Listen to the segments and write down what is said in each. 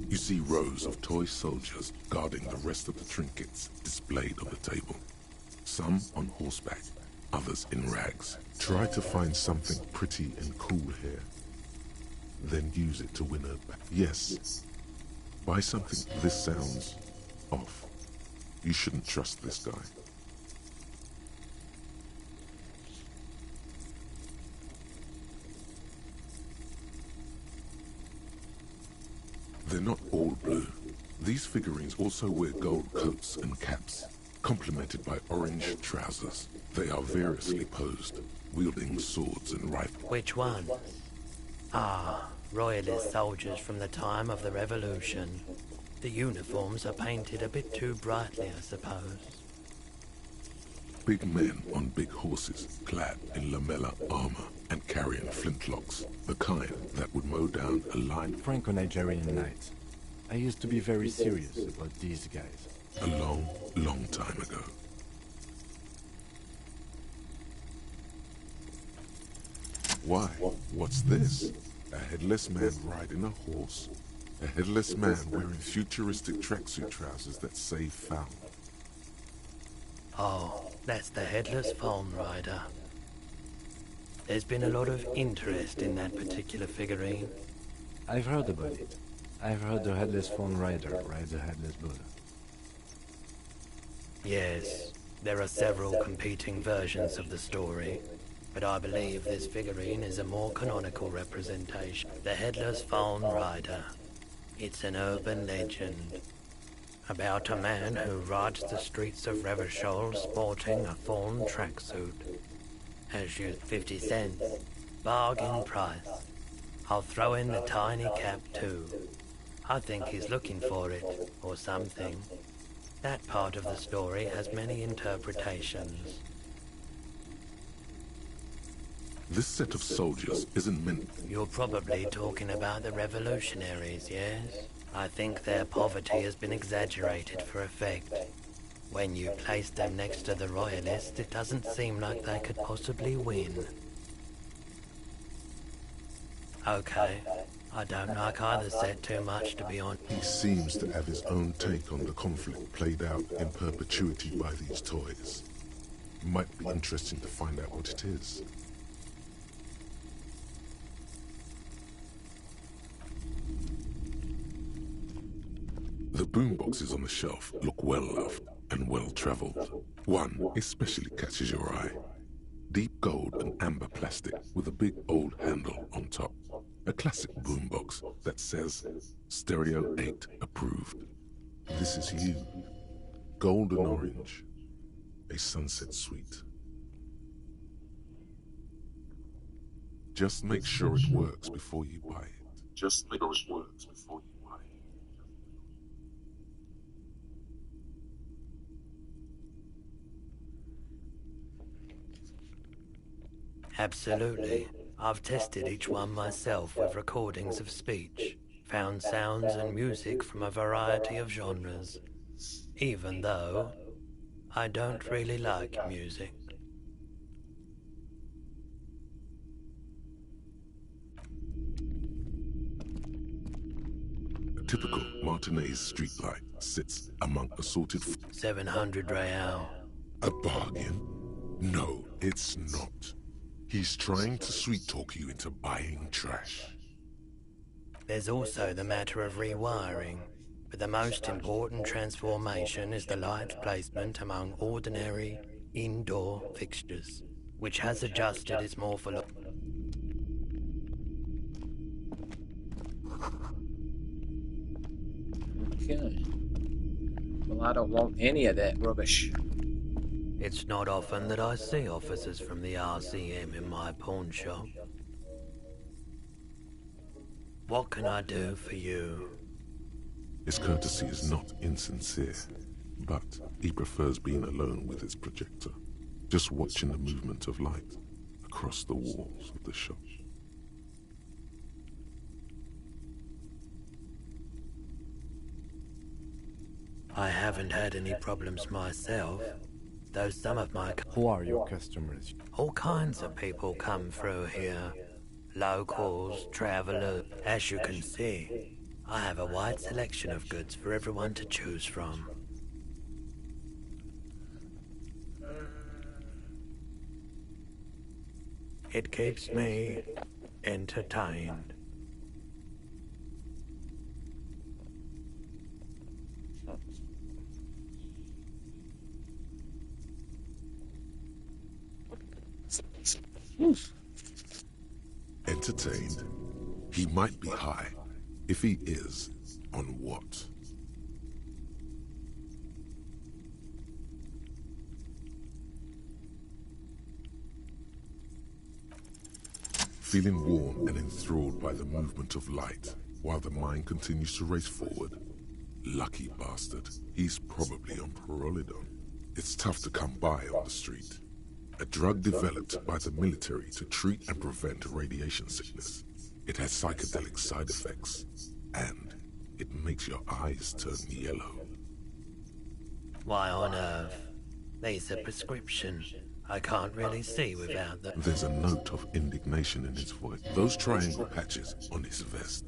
You see rows of toy soldiers guarding the rest of the trinkets displayed on the table. Some on horseback, others in rags. Try to find something pretty and cool here. Then use it to win her back. Yes. Buy something. This sounds off. You shouldn't trust this guy. They're not all blue. These figurines also wear gold coats and caps, complemented by orange trousers. They are variously posed, wielding swords and rifles. Which one? Ah, royalist soldiers from the time of the Revolution. The uniforms are painted a bit too brightly, I suppose. Big men on big horses, clad in lamella armor and carrying flintlocks, the kind that would mow down a line. Franco-Nigerian knights. I used to be very serious about these guys. A long, long time ago. Why? What's this? A headless man riding a horse? A headless man wearing futuristic tracksuit trousers that say found. Oh, that's the headless phone rider. There's been a lot of interest in that particular figurine. I've heard about it. I've heard the headless phone rider rides a headless Buddha. Yes, there are several competing versions of the story, but I believe this figurine is a more canonical representation. The headless phone rider. It's an urban legend about a man who rides the streets of Revachol sporting a fawn tracksuit. Has used 50 cents. Bargain price. I'll throw in the tiny cap too. I think he's looking for it, or something. That part of the story has many interpretations. This set of soldiers isn't meant... You're probably talking about the revolutionaries, yes? I think their poverty has been exaggerated for effect. When you place them next to the royalists, it doesn't seem like they could possibly win. Okay, I don't like either set too much, to be honest. He seems to have his own take on the conflict played out in perpetuity by these toys. It might be interesting to find out what it is. The boomboxes on the shelf look well-loved and well-traveled. One especially catches your eye. Deep gold and amber plastic with a big old handle on top. A classic boombox that says Stereo 8 approved. This is you. Golden orange. A sunset suite. Just make sure it works before you buy it. Just make sure it works before you buy it. Absolutely. I've tested each one myself with recordings of speech, found sounds and music from a variety of genres, even though I don't really like music. typical Martinez streetlight sits among assorted 700 real. A bargain? No, it's not. He's trying to sweet-talk you into buying trash. There's also the matter of rewiring, but the most important transformation is the light's placement among ordinary indoor fixtures, which has adjusted its morphology. Okay. Well, I don't want any of that rubbish. It's not often that I see officers from the RCM in my pawn shop. What can I do for you? His courtesy is not insincere, but he prefers being alone with his projector, just watching the movement of light across the walls of the shop. I haven't had any problems myself, though some of my... Who are your customers? All kinds of people come through here. Locals, travelers. As you can see, I have a wide selection of goods for everyone to choose from. It keeps me entertained. Entertained? He might be high. If he is, on what? Feeling warm and enthralled by the movement of light, while the mind continues to race forward? Lucky bastard. He's probably on Perolidon. It's tough to come by on the street. A drug developed by the military to treat and prevent radiation sickness. It has psychedelic side effects, and it makes your eyes turn yellow. Why on earth? These are prescription. I can't really see without them. There's a note of indignation in his voice. Those triangle patches on his vest,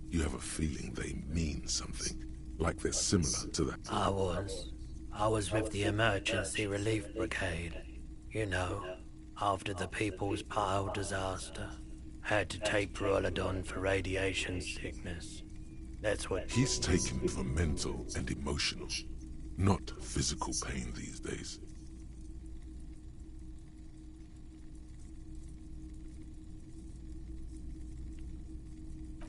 you have a feeling they mean something, like they're similar to that. I was with the Emergency Relief Brigade. You know, after the People's Pile disaster. Had to take Perolidon for radiation sickness. That's what... He's taken for mental and emotional, not physical pain these days.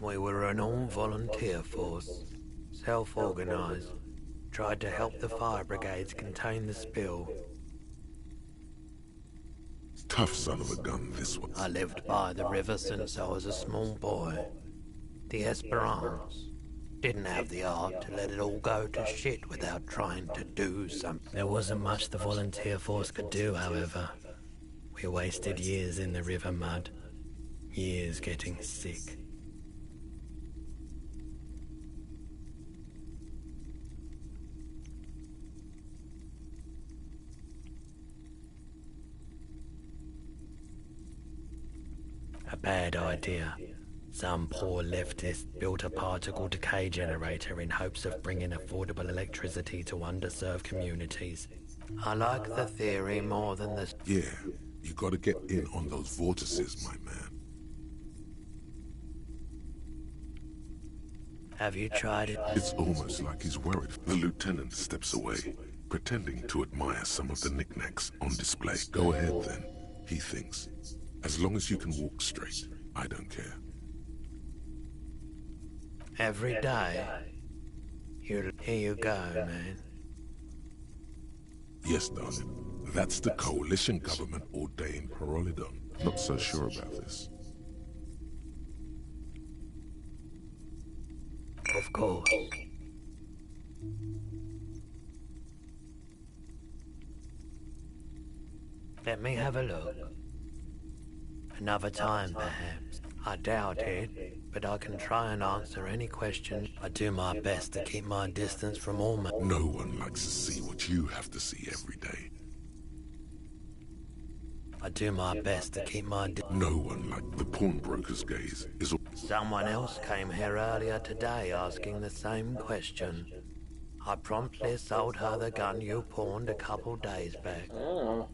We were an all-volunteer force, self-organized. Tried to help the fire brigades contain the spill. Tough son of a gun, this one. I lived by the river since I was a small boy. The Esperance didn't have the art to let it all go to shit without trying to do something. There wasn't much the volunteer force could do, however. We wasted years in the river mud. Years getting sick. A bad idea. Some poor leftist built a particle decay generator in hopes of bringing affordable electricity to underserved communities. I like the theory more than the... Yeah, you gotta get in on those vortices, my man. Have you tried it? It's almost like he's worried. The lieutenant steps away, pretending to admire some of the knickknacks on display. Go ahead then, he thinks. As long as you can walk straight, I don't care. Every day? Here you go, man. Yes, darling. That's the coalition government ordained Perolidon. Not so sure about this. Of course. Let me have a look. Another time, perhaps. I doubt it, but I can try and answer any question. I do my best to keep my distance from all my... No one likes to see what you have to see every day. I do my best to keep my... No one like the pawnbroker's gaze is... Someone else came here earlier today asking the same question. I promptly sold her the gun you pawned a couple days back. Oh.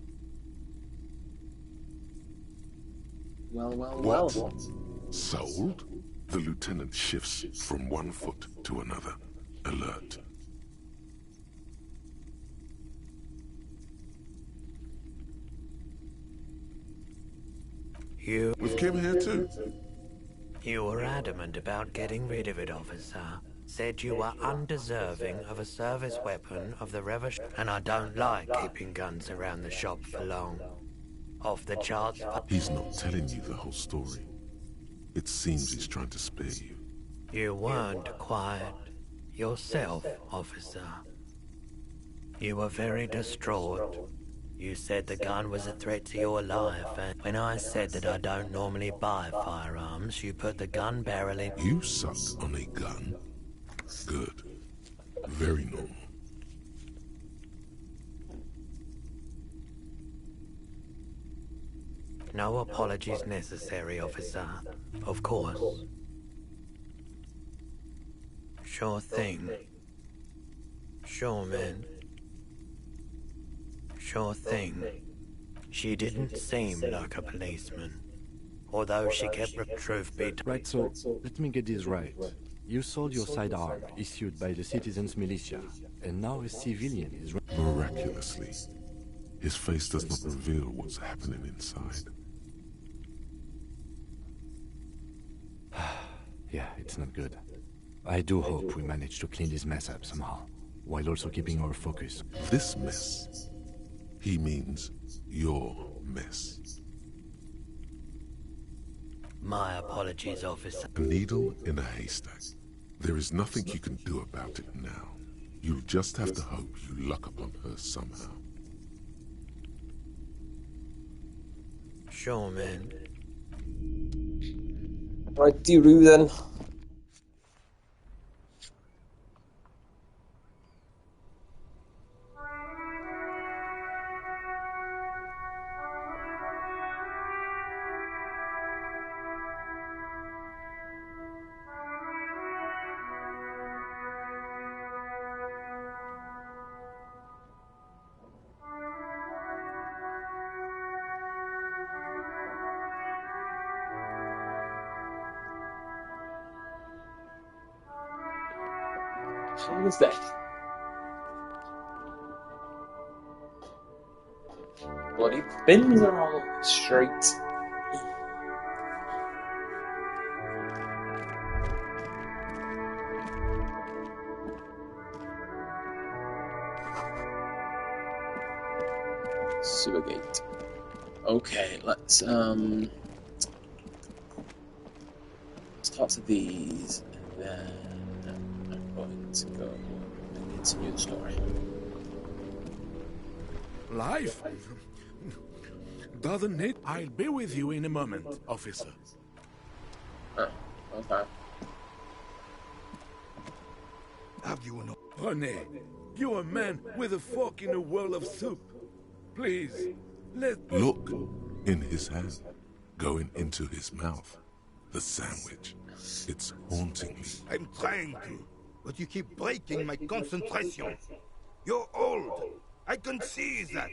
Well. What? Sold? The lieutenant shifts from one foot to another, alert. With Kim here too? You were adamant about getting rid of it, officer. Said you were undeserving of a service weapon of the Revolution, and I don't like keeping guns around the shop for long. Off the charts. He's not telling you the whole story. It seems he's trying to spare you. You weren't quiet yourself, officer. You were very distraught. You said the gun was a threat to your life, and when I said that I don't normally buy firearms, you put the gun barrel in... You sucked on a gun? Good. Very normal. No apologies necessary, officer. Of course. Sure thing. Sure, man. Sure thing. She didn't seem like a policeman. Although she kept the truth be told. Right, so let me get this right. You sold your sidearm, issued by the citizens' militia, and now a civilian is... Miraculously, his face does not reveal what's happening inside. Yeah, it's not good. I do hope we manage to clean this mess up somehow, while also keeping our focus. This mess, he means your mess. My apologies, officer. A needle in a haystack. There is nothing you can do about it now. You'll just have to hope you luck upon her somehow. Sure, man. Right, Diru then. What was that? Bloody bins are all over the street. Sewergate. Okay, let's start to these, and then I'm going to go and continue the story. Life? Doesn't it? I'll be with you in a moment, officer. Oh, okay. Have you no... René, you're a man with a fork in a world of soup. Please, Look, in his hand, going into his mouth. The sandwich. It's haunting me. I'm trying to, but you keep breaking my concentration. You're old. I can see that.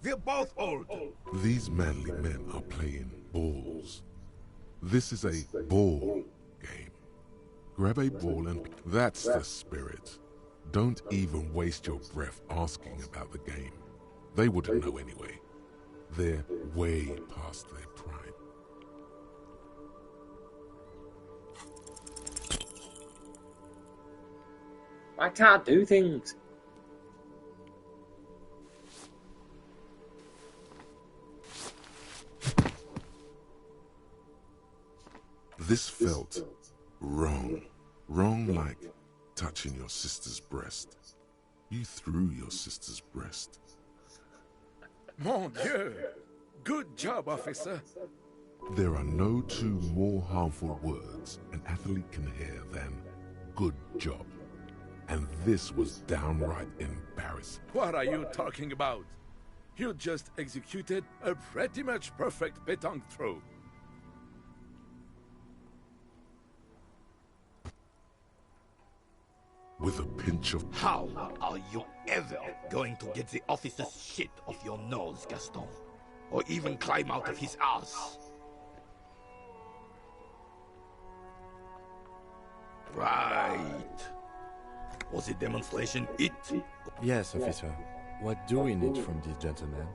We're both old. These manly men are playing balls. This is a ball game. Grab a ball and... That's the spirit. Don't even waste your breath asking about the game. They wouldn't know anyway. They're way past their prime. I can't do things. This felt wrong. Wrong like touching your sister's breast. You threw your sister's breast. Mon Dieu! Good job, officer. There are no two more harmful words an athlete can hear than good job. And this was downright embarrassing. What are you talking about? You just executed a pretty much perfect pétanque throw. With a pinch of... How are you ever going to get the officer's shit off your nose, Gaston? Or even climb out of his ass? Right. Was the demonstration it? Yes, officer. What do we need from this gentleman?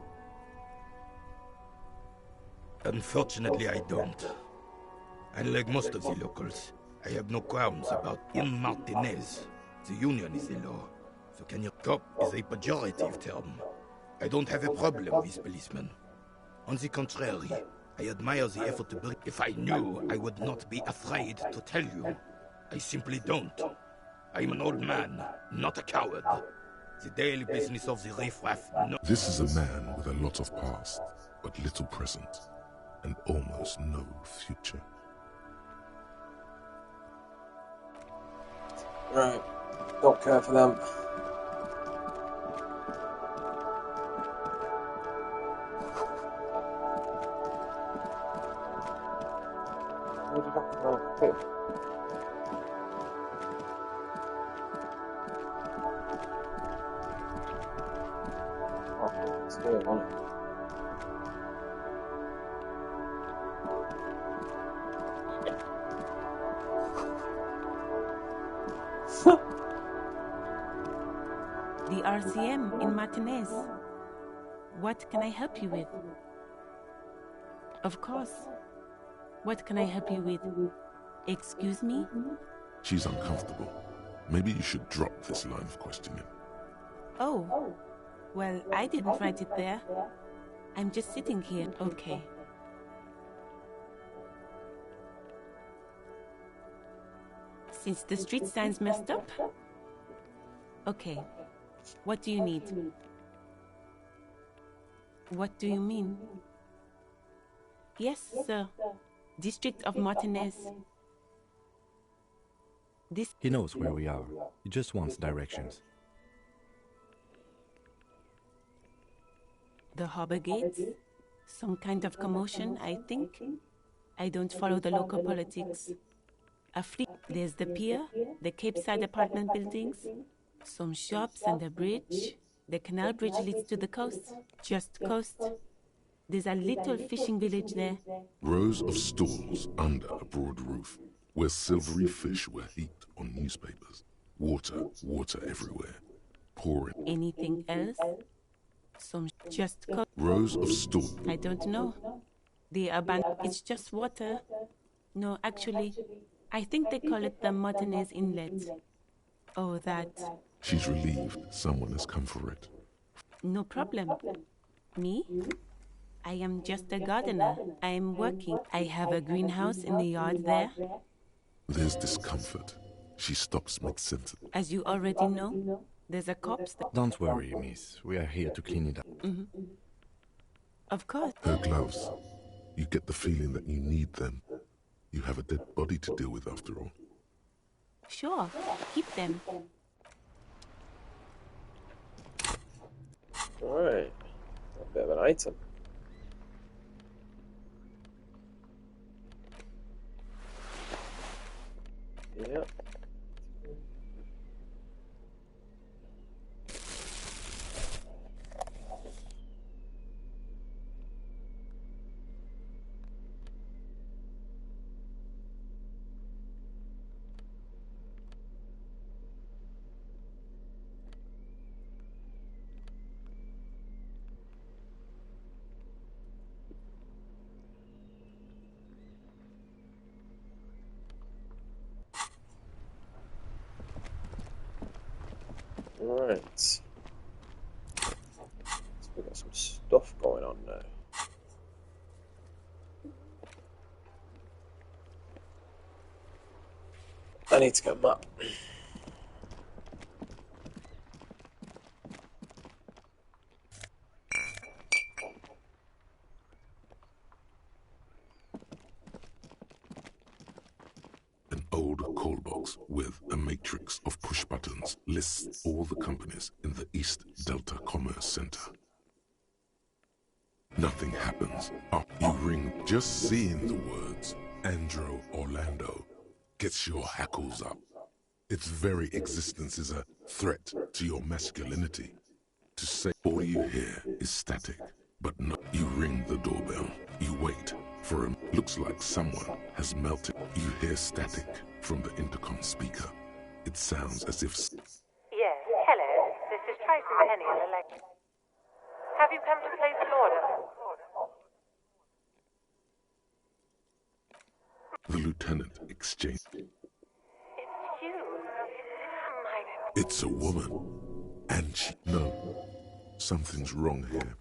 Unfortunately, I don't. Unlike most of the locals, I have no qualms about in Martinez. The union is the law, so can you cop is a pejorative term. I don't have a problem with policemen. On the contrary, I admire the effort to bring... If I knew, I would not be afraid to tell you. I simply don't. I'm an old man, not a coward. The daily business of the riffraff... No. This is a man with a lot of past, but little present, and almost no future. Right. Don't care for them. Where did I go? Here. Oh, it's here, isn't it? The RCM in Martinez. What can I help you with? Of course. What can I help you with? Excuse me? She's uncomfortable. Maybe you should drop this line of questioning. Oh. Well, I didn't write it there. I'm just sitting here. Okay. Since the street sign's messed up? Okay. What do you need? What do you mean? Yes, sir. District of Martinez. This... He knows where we are. He just wants directions. The harbor gates? Some kind of commotion, I think. I don't follow the local politics. A fleet. There's the pier, the Cape Side apartment buildings, some shops and a bridge. The canal bridge leads to the coast. Just coast. There's a little fishing village there. Rows of stalls under a broad roof, where silvery fish were heaped on newspapers. Water everywhere. Pouring. Anything else? Some just coast. Rows of stalls. I don't know. The abandoned. It's just water. No, actually, I think they call it the Martinez Inlet. Oh, that. She's relieved someone has come for it. No problem. Me? I am just a gardener. I am working. I have a greenhouse in the yard there. There's discomfort. She stops mid-sentence. As you already know, there's a corpse there. Don't worry, miss. We are here to clean it up. Mm-hmm. Of course. Her gloves. You get the feeling that you need them. You have a dead body to deal with after all. Sure. Keep them. Alright. A bit of an item. Yep. Right. So we've got some stuff going on now. I need to get a map. An old call box with a matrix of push buttons lists all the companies in the East Delta Commerce Center. Nothing happens. Up you ring. Just seeing the words Andro Orlando gets your hackles up. Its very existence is a threat to your masculinity. To say all you hear is static, but no. You ring the doorbell. You wait for him. Looks like someone has melted. You hear static from the intercom speaker. It sounds as if... Yes, hello. This is Tracy Penny on the lake. Have you come to place an order? The lieutenant exchanged. It's you. My... It's a woman. And she... No. Something's wrong here.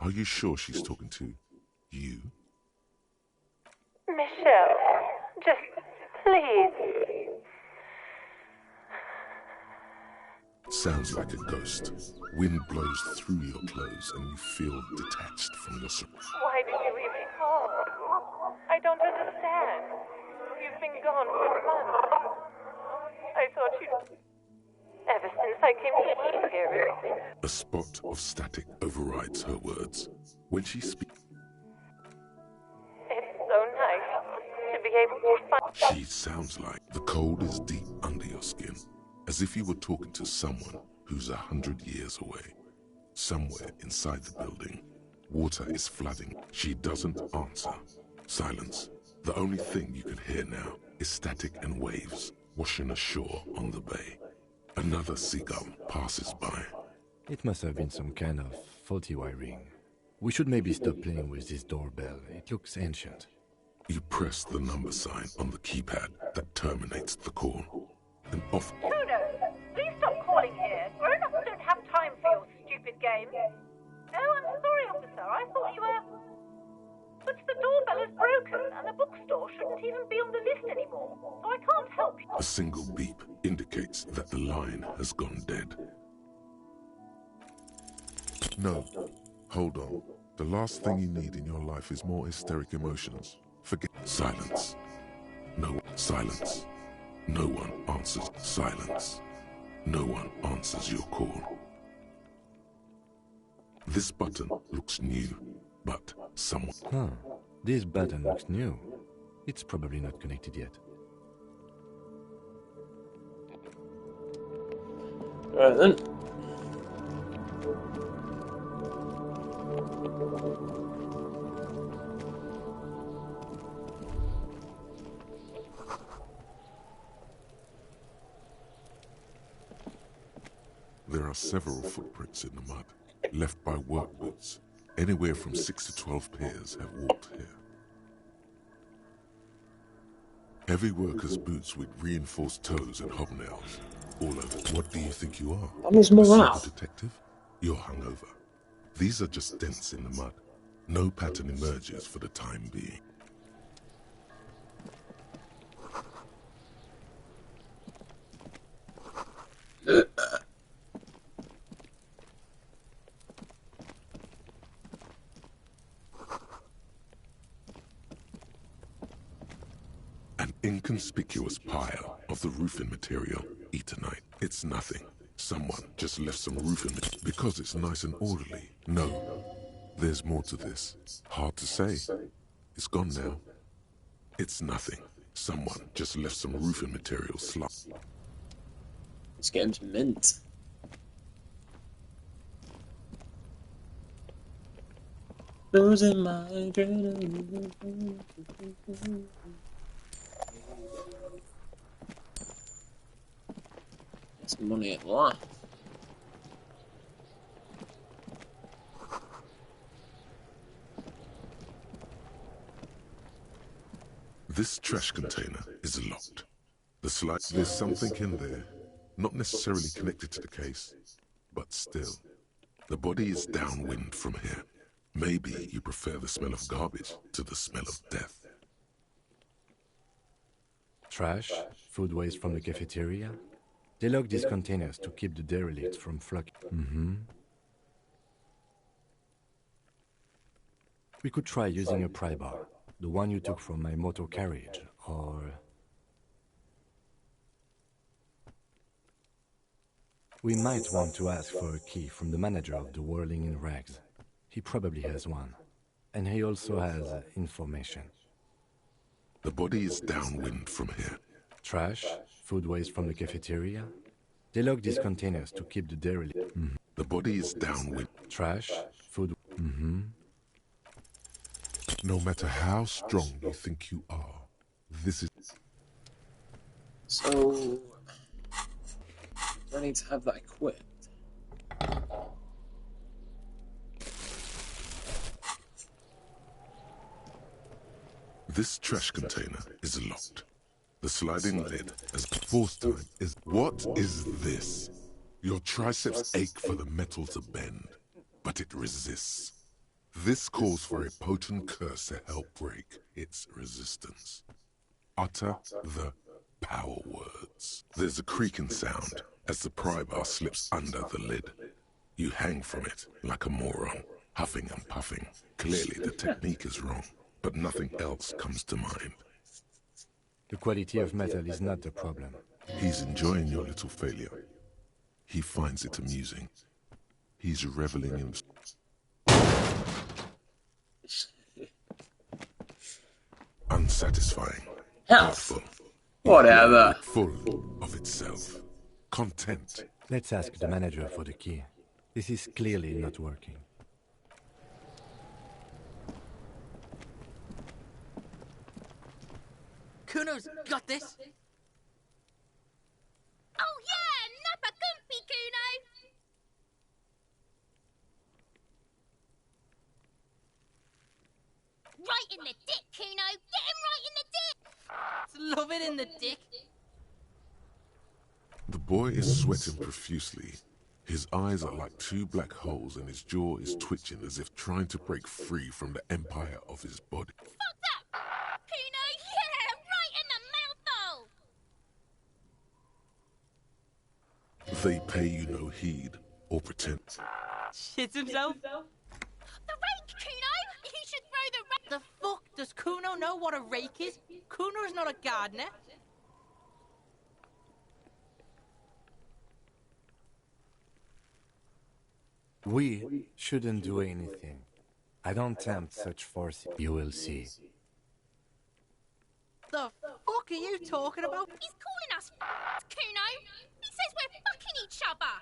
Are you sure she's talking to you? Michelle, just please. Sounds like a ghost. Wind blows through your clothes and you feel detached from your surroundings. Why did you leave me home? I don't understand. You've been gone for months. I thought you'd... Ever since I came to live here. A spot of static overrides her words. When she speaks... It's so nice to be able to find... She sounds like the cold is deep under your skin. As if you were talking to someone who's 100 years away. Somewhere inside the building, water is flooding. She doesn't answer. Silence. The only thing you can hear now is static and waves washing ashore on the bay. Another seagull passes by. It must have been some kind of faulty wiring. We should maybe stop playing with this doorbell. It looks ancient. You press the number sign on the keypad that terminates the call. And off... Kuno, please stop calling here. Grown-ups don't have time for your stupid game. Oh, I'm sorry, officer. I thought you were... But the doorbell is broken, and the bookstore shouldn't even be on the list anymore, so I can't help you. A single beep indicates that the line has gone dead. No, hold on. The last thing you need in your life is more hysteric emotions. Forget... Silence. No, silence. No one answers. Silence. No one answers your call. This button looks new, but someone... Huh. This button looks new. It's probably not connected yet. Right then. There are several footprints in the mud, left by work boots. Anywhere from 6 to 12 pairs have walked here. Heavy workers' boots with reinforced toes and hobnails. All over. What do you think you are? That means A morale. cyber detective? You're hungover. These are just dents in the mud. No pattern emerges for the time being. An inconspicuous pile of the roofing material, Eternite. It's nothing. Someone just left some roofing because it's nice and orderly. No, there's more to this. Hard to say. It's gone now. It's nothing. Someone just left some roofing material slop. Let's get him to mint. Losing my adrenaline. Get some money at last. This trash container is locked. There's something in there, not necessarily connected to the case, but still. The body is downwind from here. Maybe you prefer the smell of garbage to the smell of death. Trash, food waste from the cafeteria. They lock these containers to keep the derelicts from flocking. We could try using a pry bar, the one you took from my motor carriage, or... We might want to ask for a key from the manager of the Whirling in Rags. He probably has one. And he also has information. The body is downwind from here. Trash, food waste from the cafeteria. They lock these containers to keep the derelict. The body is downwind. Trash, food. No matter how strong you think you are, this is... So, do I need to have that equipped? This trash container is locked. The sliding lid, as fourth time, is... What is this? Your triceps ache for the metal to bend, but it resists. This calls for a potent curse to help break its resistance. Utter the power words. There's a creaking sound as the pry bar slips under the lid. You hang from it like a moron, huffing and puffing. Clearly the technique is wrong, but nothing else comes to mind. The quality of metal is not the problem. He's enjoying your little failure. He finds it amusing. He's reveling in... Unsatisfying. Health. Whatever. Full of itself. Content. Let's ask the manager for the key. This is clearly not working. Kuno's got this. Oh yeah, nappa gumpy, Kuno. Right in the dick, Kuno. Get him right in the dick. Love it in the dick. The boy is sweating profusely. His eyes are like two black holes and his jaw is twitching as if trying to break free from the empire of his body. Fuck that. Kuno, yeah, right in the mouthhole. They pay you no heed or pretend. Shits himself. The rake, Kuno. You should throw the rake. The fuck? Does Kuno know what a rake is? Kuno's not a gardener. We shouldn't do anything. I don't tempt such force. You will see. The fuck are you talking about? He's calling us Kuno. He says we're fucking each other.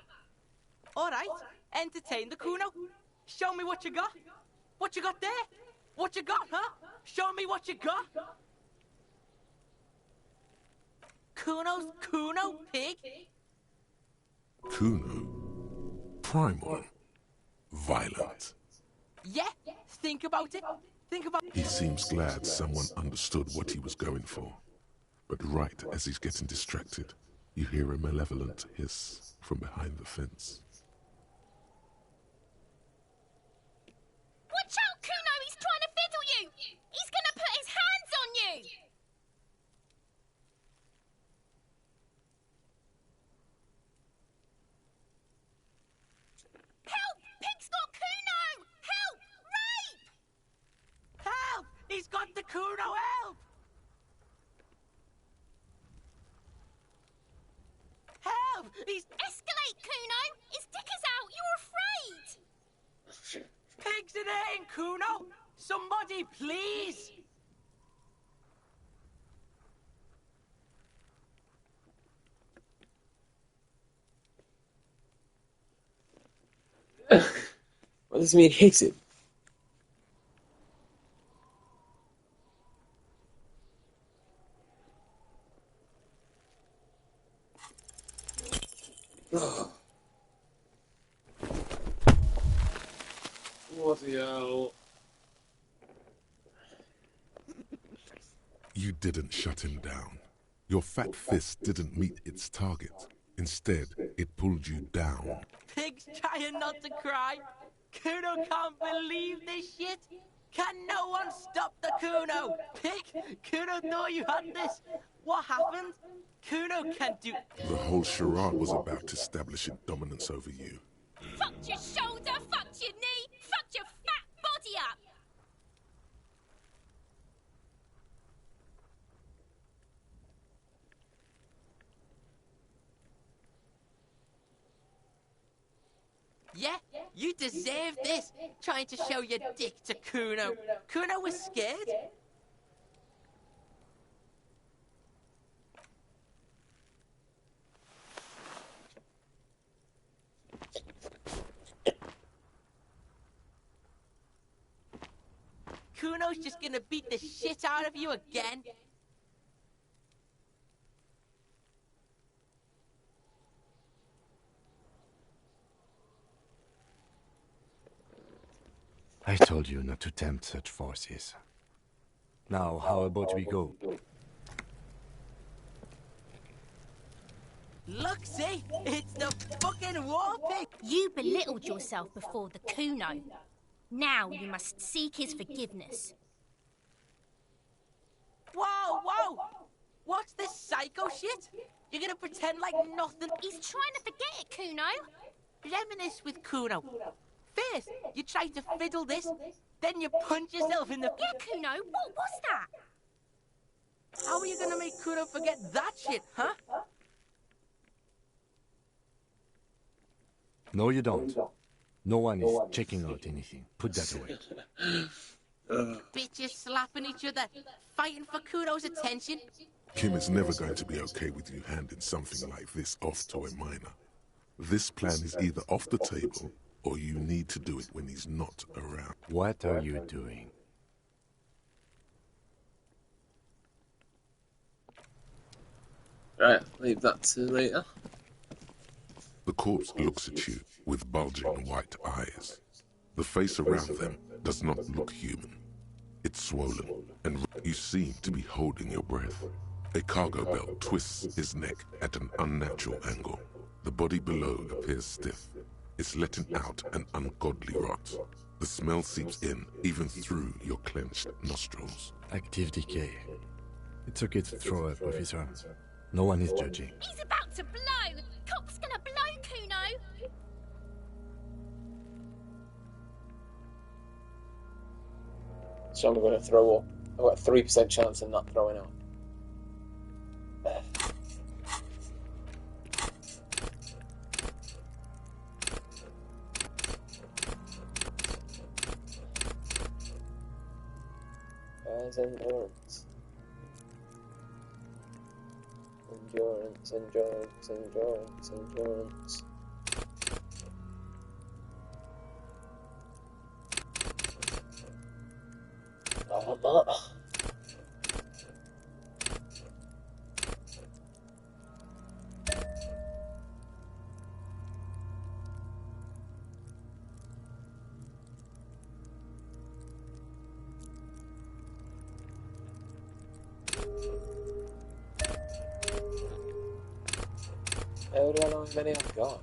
Alright, entertain the Kuno. Show me what you got. What you got there? What you got, huh? Show me what you got. Kuno's Kuno, pig? Kuno. Primal. Violent. Yeah, think about it. Think about it. He seems glad someone understood what he was going for. But right as he's getting distracted, you hear a malevolent hiss from behind the fence. Watch out, Kuno! He's trying to fiddle you! He's gonna put his hands on you! Help! Pig's got Kuno! Help! Rape! Help! He's got the Kuno, help! Help! He's... Escalate, Kuno! His dick is out! You're afraid! Pigs in aim, Kuno! Somebody, please! What does it mean hit him? What the hell? You didn't shut him down. Your fat fist didn't meet its target. Instead, it pulled you down. Pig's trying not to cry. Kuno can't believe this shit. Can no one stop the Kuno? Pig, Kuno thought you had this. What happened? Kuno can't do... The whole charade was about establishing dominance over you. Fucked your shoulder, fucked your knee, fucked your fat body up! Yeah, you deserve this. Trying to show your dick to Kuno. Kuno was scared. Kuno's just gonna beat the shit out of you again. I told you not to tempt such forces. Now, how about we go? Look, see? It's the fucking war pig! You belittled yourself before the Kuno. Now you must seek his forgiveness. Whoa, whoa! What's this psycho shit? You're gonna pretend like nothing? He's trying to forget it, Kuno. Reminisce with Kuno. First, you try to fiddle this, then you punch yourself in the... Yeah, Kuno, what was that? How are you gonna make Kuno forget that shit, huh? No, you don't. No one is checking out anything. Put that away. Bitches slapping each other, fighting for Kuno's attention. Kim is never going to be okay with you handing something like this off to a minor. This plan is either off the table, or you need to do it when he's not around. What are you doing? Right, leave that to later. The corpse looks at you with bulging white eyes. The face around them does not look human. It's swollen, and you seem to be holding your breath. A cargo belt twists his neck at an unnatural angle. The body below appears stiff. It's letting out an ungodly rot. The smell seeps in, even through your clenched nostrils. Active decay. It's okay to throw up, officer. No one is judging. He's about to blow! Cock's gonna blow, Kuno! So I'm going to throw up. I've got a 3% chance of not throwing up. Endurance. Endurance. I want that. How do I know how many I've got?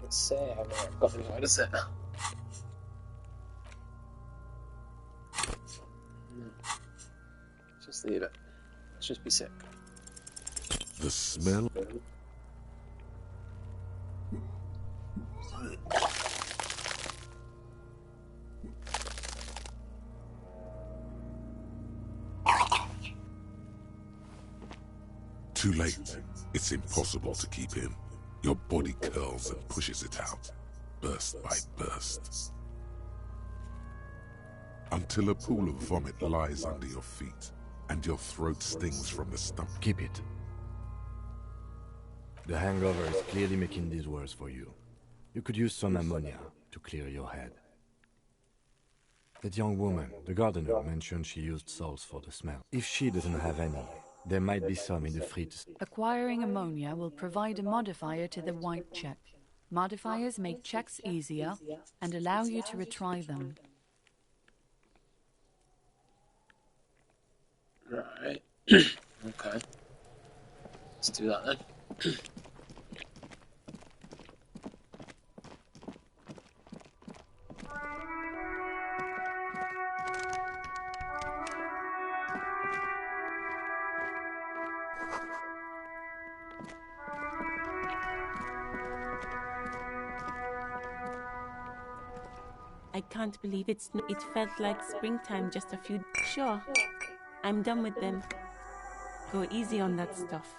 Let's say how many I've got anyway, does it? Just leave it. Let's just be sick. The smell... Too late. It's impossible to keep in. Your body curls and pushes it out, burst by burst. Until a pool of vomit lies under your feet, and your throat stings from the stomach. Keep it. The hangover is clearly making these worse for you. You could use some ammonia to clear your head. That young woman, the gardener, mentioned she used salts for the smell. If she doesn't have any, there might be some in the fridge. Acquiring ammonia will provide a modifier to the white check. Modifiers make checks easier and allow you to retry them. Right. Okay. Let's do that then. I can't believe it felt like springtime just a few... Sure. I'm done with them. Go easy on that stuff.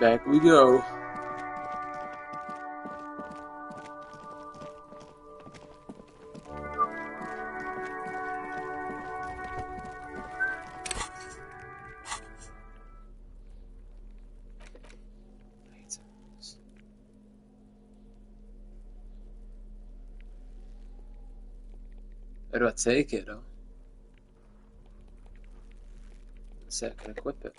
Back we go. How do I take it though? Let's see, I can equip it.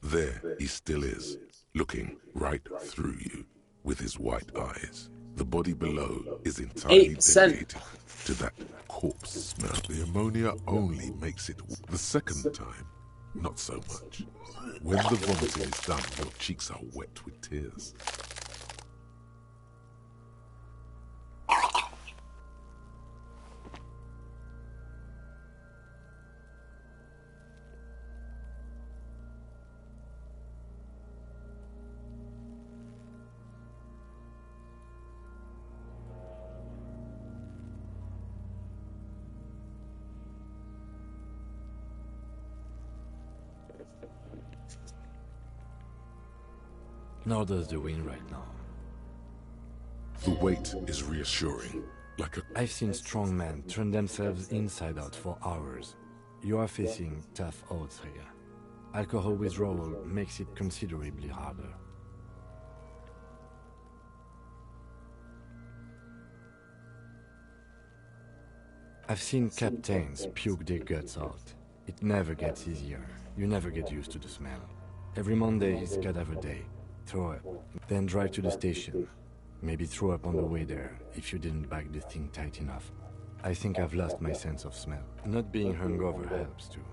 There he still is, looking right through you with his white eyes. The body below is entirely 8%. dedicated to that corpse smell. The ammonia only makes it the second time, not so much. When the vomiting is done, your cheeks are wet with tears. Nor does the wind right now. The weight is reassuring, like a... I've seen strong men turn themselves inside out for hours. You are facing tough odds here. Alcohol withdrawal makes it considerably harder. I've seen captains puke their guts out. It never gets easier. You never get used to the smell. Every Monday is cadaver day. Throw up, then drive to the station. Maybe throw up on the way there, if you didn't bag the thing tight enough. I think I've lost my sense of smell. Not being hungover helps too.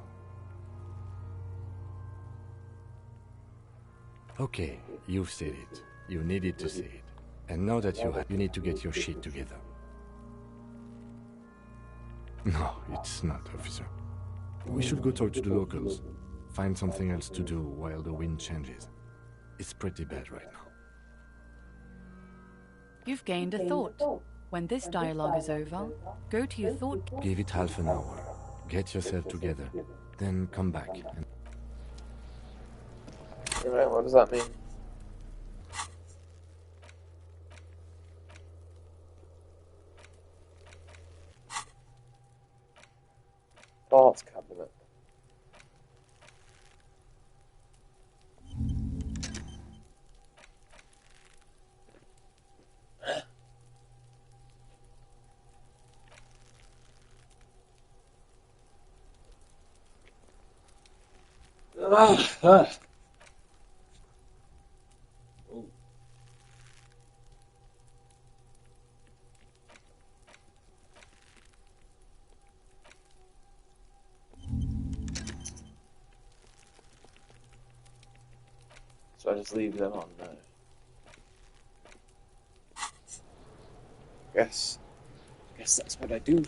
Okay, you've said it. You needed to say it. And now that you need to get your shit together. No, it's not, officer. We should go talk to the locals. Find something else to do while the wind changes. It's pretty bad right now. You've gained a thought. When this dialogue is over, go to your thought. Give it half an hour. Get yourself together. Then come back. And Alright, what does that mean? Thought cabinet. Oh. So I just leave them on there. Guess that's what I do.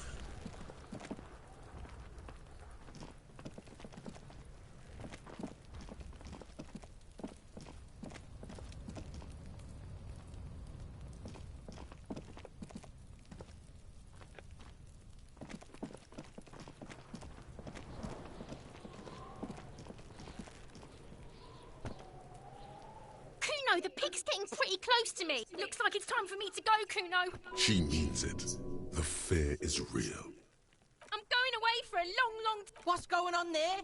The pig's getting pretty close to me. Looks like it's time for me to go, Kuno. She means it. The fear is real. I'm going away for a long What's going on there?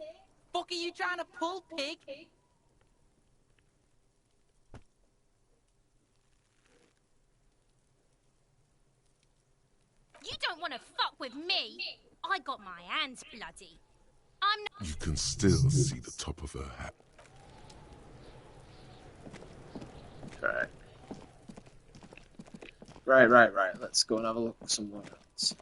Fuck are you trying to pull, pig? You don't want to fuck with me. I got my hands bloody. I'm not... You can still see the top of her hat. Right. Let's go and have a look somewhere else.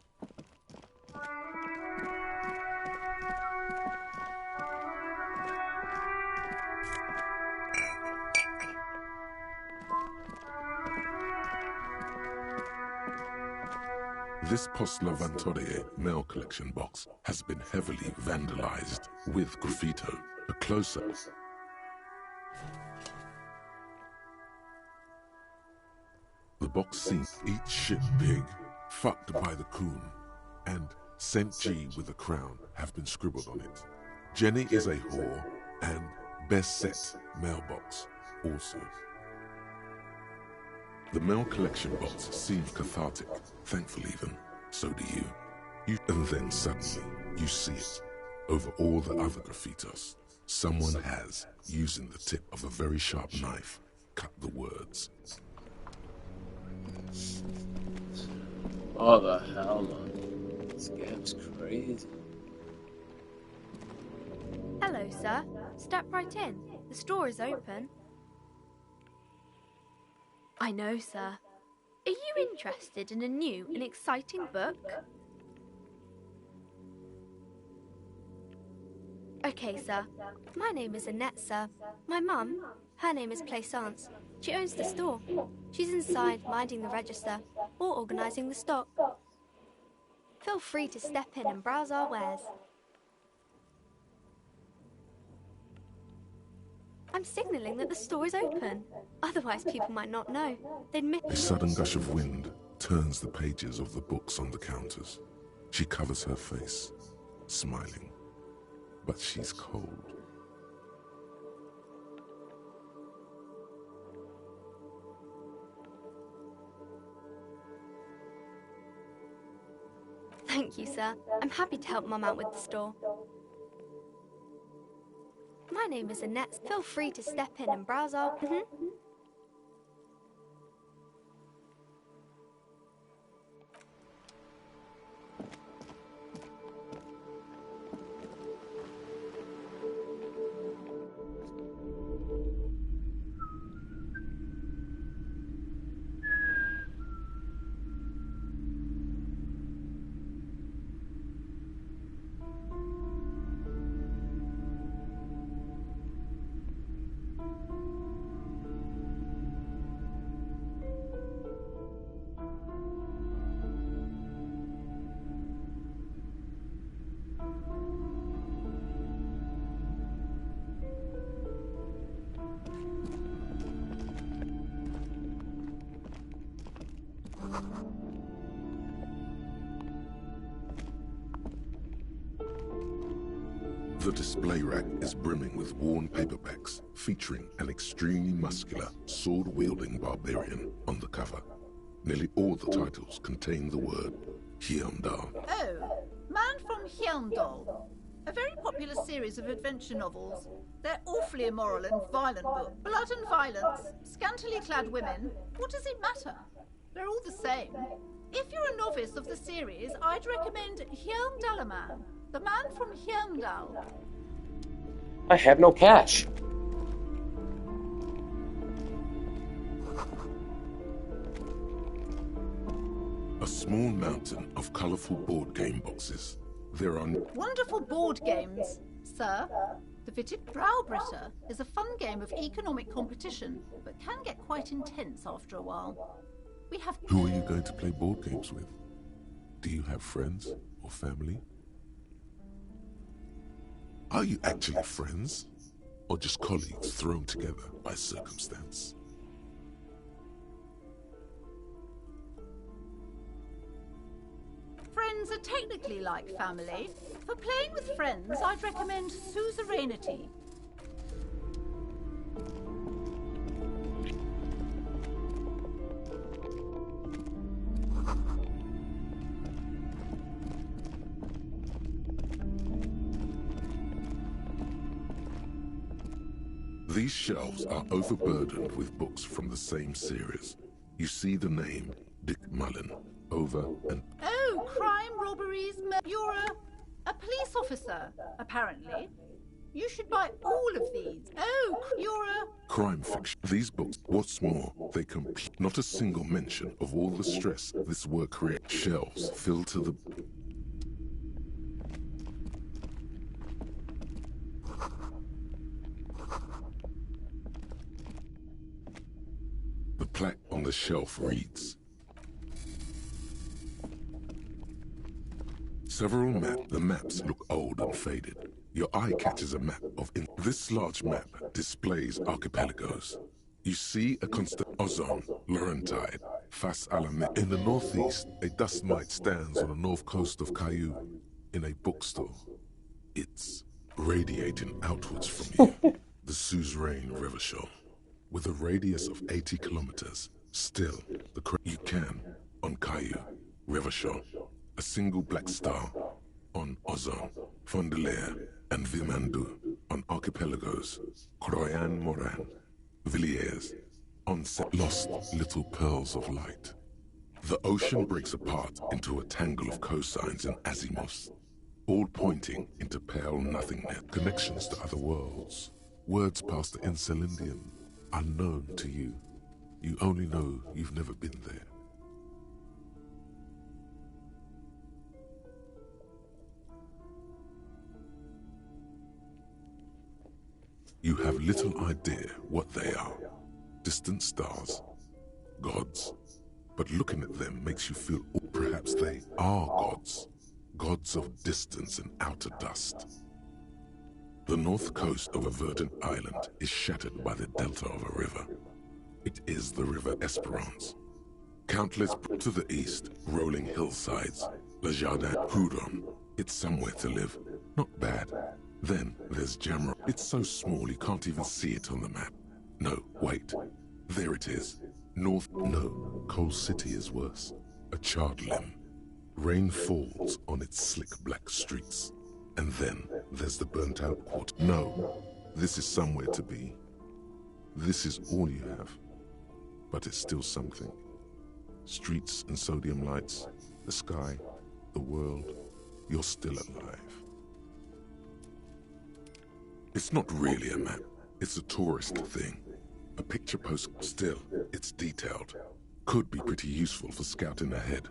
This Post Lavantorie mail collection box has been heavily vandalized with graffito. A closer. The box seems eat shit pig, fucked by the coon, and St. G with a crown have been scribbled on it. Jenny is a whore, and best set mailbox also. The mail collection box seems cathartic, thankful even. So do you. And then suddenly, you see it. Over all the other graffitos, someone has, using the tip of a very sharp knife, cut the words. What the hell, man? This game's crazy. Hello, sir. Step right in. The store is open. I know, sir. Are you interested in a new and exciting book? Okay, sir. My name is Annette, sir. My mum, her name is Plaisance. She owns the store. She's inside minding the register or organising the stock. Feel free to step in and browse our wares. I'm signalling that the store is open. Otherwise, people might not know. They'd miss. A sudden gush of wind turns the pages of the books on the counters. She covers her face, smiling. But she's cold. Thank you, sir. I'm happy to help Mum out with the store. My name is Annette. Feel free to step in and browse our... The display rack is brimming with worn paperbacks featuring an extremely muscular, sword-wielding barbarian on the cover. Nearly all the titles contain the word Hyundal. Oh, Man from Hyundal. A very popular series of adventure novels. They're awfully immoral and violent books. Blood and violence, scantily clad women. What does it matter? They're all the same. If you're a novice of the series, I'd recommend Hyundalaman. The Man from Hyundal. I have no cash. A small mountain of colourful board game boxes. There are Wonderful board games, sir. The Fitted Browbritter is a fun game of economic competition, but can get quite intense after a while. We have... Who are you going to play board games with? Do you have friends or family? Are you actually friends? Or just colleagues thrown together by circumstance? Friends are technically like family. For playing with friends, I'd recommend Suzerainty. These shelves are overburdened with books from the same series. You see the name Dick Mullen over and... Oh, crime, robberies, you're a police officer, apparently. You should buy all of these. Oh, you're a... Crime fiction. These books, what's more, they complete not a single mention of all the stress this work creates. Shelves filled to the... The plaque on the shelf reads, several maps. The maps look old and faded. Your eye catches a map of... This large map displays archipelagos. You see a constant Ozone, Laurentide, Fas Alamet. In the northeast, a dust mite stands on the north coast of Caillou in a bookstore. It's radiating outwards from you. The suzerain river shore. With a radius of 80 kilometers, still, you can, on Caillou, river shore, a single black star, on Ozon, Fondelier, and Vimandu, on archipelagos, Croyan Moran, Villiers, on lost little pearls of light. The ocean breaks apart into a tangle of cosigns and azimuths, all pointing into pale nothingness, connections to other worlds, words past the Insulindian, unknown to you. You only know you've never been there. You have little idea what they are. Distant stars, gods, but looking at them makes you feel, or perhaps they are gods, gods of distance and outer dust. The north coast of a verdant island is shattered by the delta of a river. It is the River Esperance. Countless to the east, rolling hillsides, Le Jardin, Houdon. It's somewhere to live. Not bad. Then there's Jamrock. It's so small you can't even see it on the map. No, wait. There it is. North. No, Coal City is worse. A charred limb. Rain falls on its slick black streets. And then there's the burnt out quarter. No, this is somewhere to be. This is all you have. But it's still something. Streets and sodium lights, the sky, the world. You're still alive. It's not really a map. It's a tourist thing. A picture post. Still, it's detailed. Could be pretty useful for scouting ahead.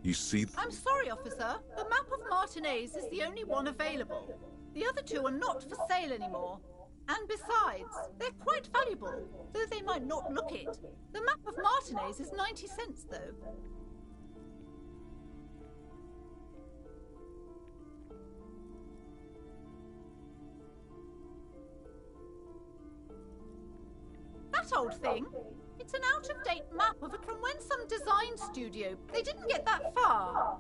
You see... I'm sorry, officer. The map of Martinez is the only one available. The other two are not for sale anymore. And besides, they're quite valuable, though they might not look it. The map of Martinez is 90 cents, though. That old thing? It's an out-of-date map of it from when some design studio... They didn't get that far,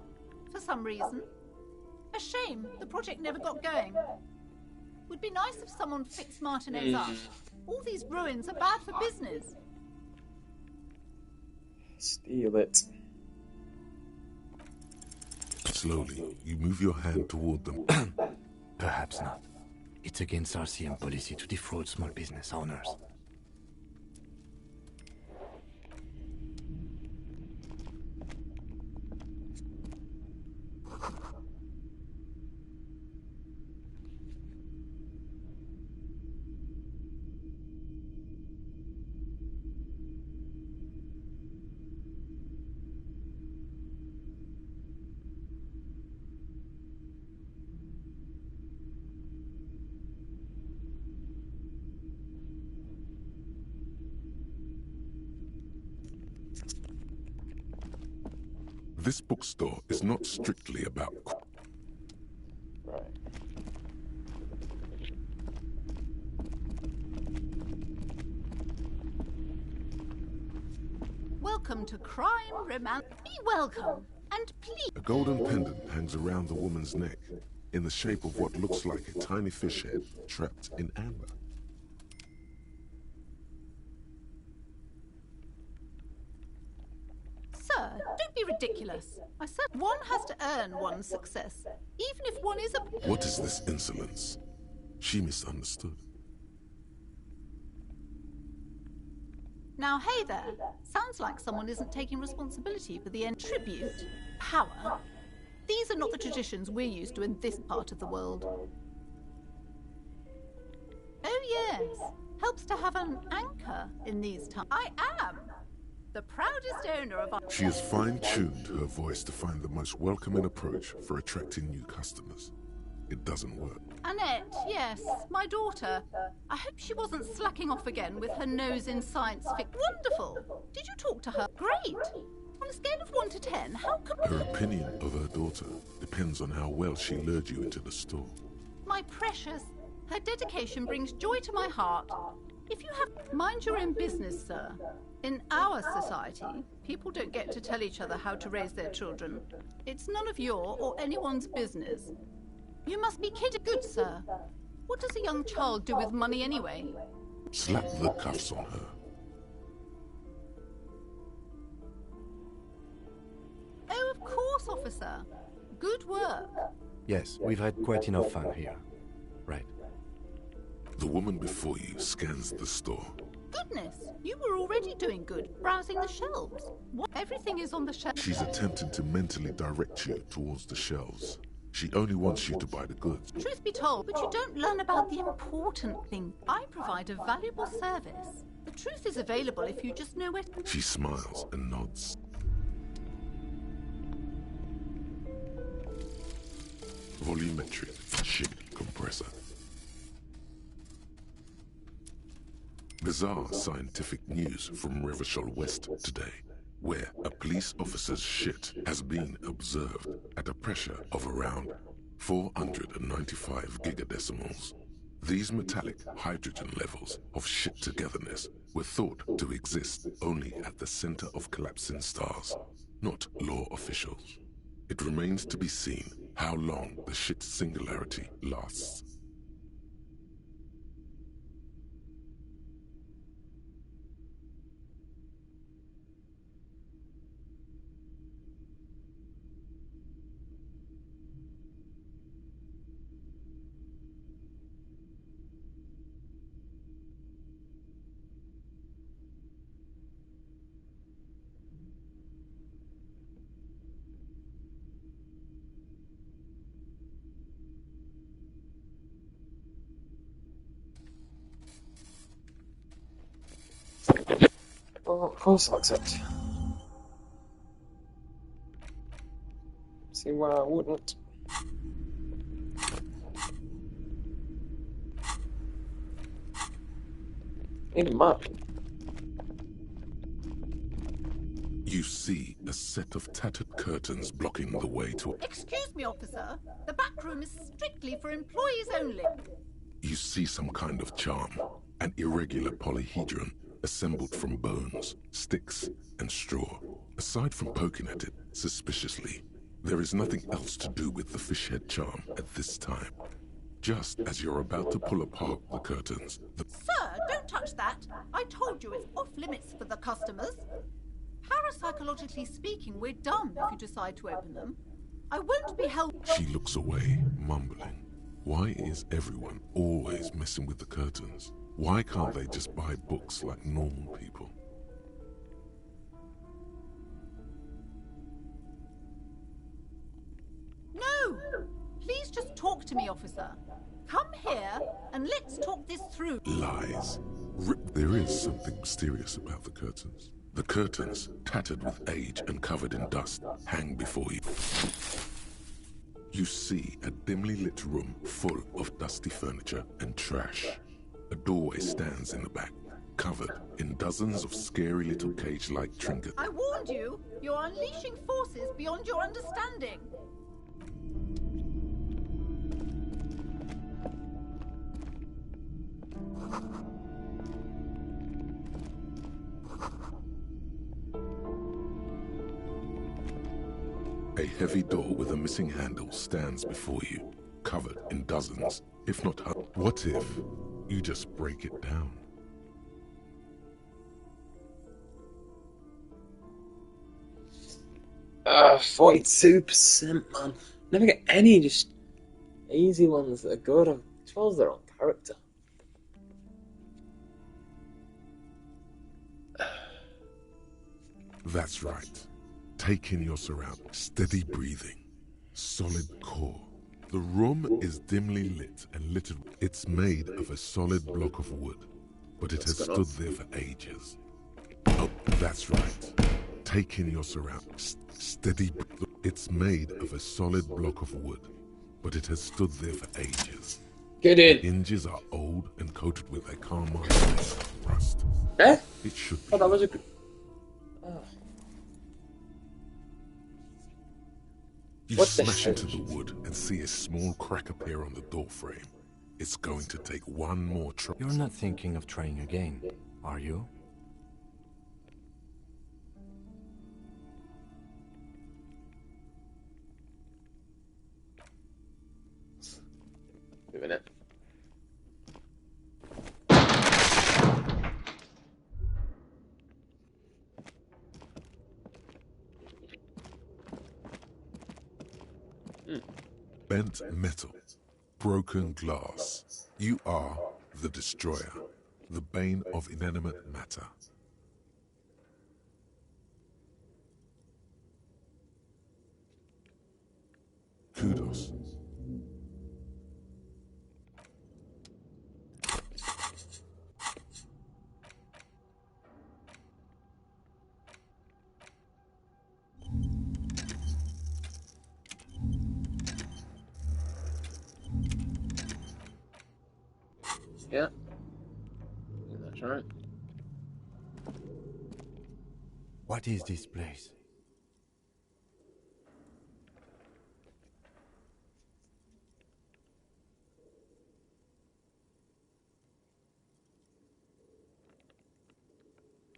for some reason. A shame, the project never got going. Would be nice if someone fixed Martinez up. All these ruins are bad for business. Steal it. Slowly, you move your hand toward them. Perhaps not. It's against RCM policy to defraud small business owners. This bookstore is not strictly about... Right. Welcome to Crime Romance. Be welcome, and please... A golden pendant hangs around the woman's neck, in the shape of what looks like a tiny fish head trapped in amber. Sir, don't be ridiculous. I said one has to earn one's success, even if one is a... What is this insolence? She misunderstood. Now, hey there. Sounds like someone isn't taking responsibility for the end. Tribute, power. These are not the traditions we're used to in this part of the world. Oh yes, helps to have an anchor in these times. I am the proudest owner of our... She has fine-tuned her voice to find the most welcoming approach for attracting new customers. It doesn't work. Annette, yes, my daughter. I hope she wasn't slacking off again with her nose in science fiction. Wonderful! Did you talk to her? Great! On a scale of 1 to 10, how come... Her opinion of her daughter depends on how well she lured you into the store. My precious, her dedication brings joy to my heart. If you have... Mind your own business, sir. In our society, people don't get to tell each other how to raise their children. It's none of your or anyone's business. You must be kidding. Good sir. What does a young child do with money anyway? Slap the cuffs on her. Oh, of course, officer. Good work. Yes, we've had quite enough fun here. Right. The woman before you scans the store. Goodness, you were already doing good, browsing the shelves. What? Everything is on the shelf. She's attempting to mentally direct you towards the shelves. She only wants you to buy the goods. Truth be told, but you don't learn about the important thing. I provide a valuable service. The truth is available if you just know it. She smiles and nods. Volumetric ship compressor. Bizarre scientific news from Revachol West today, where a police officer's shit has been observed at a pressure of around 495 gigadecimals. These metallic hydrogen levels of shit togetherness were thought to exist only at the center of collapsing stars, not law officials. It remains to be seen how long the shit singularity lasts. Well, of course I'll accept. See why I wouldn't. Need a map. You see a set of tattered curtains blocking the way to... Excuse me, officer. The back room is strictly for employees only. You see some kind of charm, an irregular polyhedron assembled from bones, sticks, and straw. Aside from poking at it suspiciously, there is nothing else to do with the fish head charm at this time. Just as you're about to pull apart the curtains, Sir, don't touch that. I told you it's off limits for the customers. Parapsychologically speaking, we're dumb if you decide to open them. I won't be held... She looks away, mumbling. Why is everyone always messing with the curtains? Why can't they just buy books like normal people? No! Please just talk to me, officer. Come here and let's talk this through. Lies. There is something mysterious about the curtains. The curtains, tattered with age and covered in dust, hang before you. You see a dimly lit room full of dusty furniture and trash. A doorway stands in the back, covered in dozens of scary little cage-like trinkets. I warned you, you're unleashing forces beyond your understanding. A heavy door with a missing handle stands before you, covered in dozens, if not hundreds. What if you just break it down? 42%, man. Never get any just easy ones that are good. I suppose they're on character. That's right. Take in your surroundings. Steady breathing. Solid core. The room is dimly lit and littered. It's made of a solid block of wood, but it has stood there for ages. Oh, that's right. Take in your surroundings. Steady. It's made of a solid block of wood, but it has stood there for ages. Get in. The hinges are old and coated with a carmine rust. Eh? It should be. Oh, that was a good... Oh. You smash into the wood and see a small crack appear on the door frame. It's going to take one more try. You're not thinking of trying again, are you? Wait a minute. Bent metal, broken glass. You are the destroyer, the bane of inanimate matter. Kudos. Yeah. That's right. What is this place?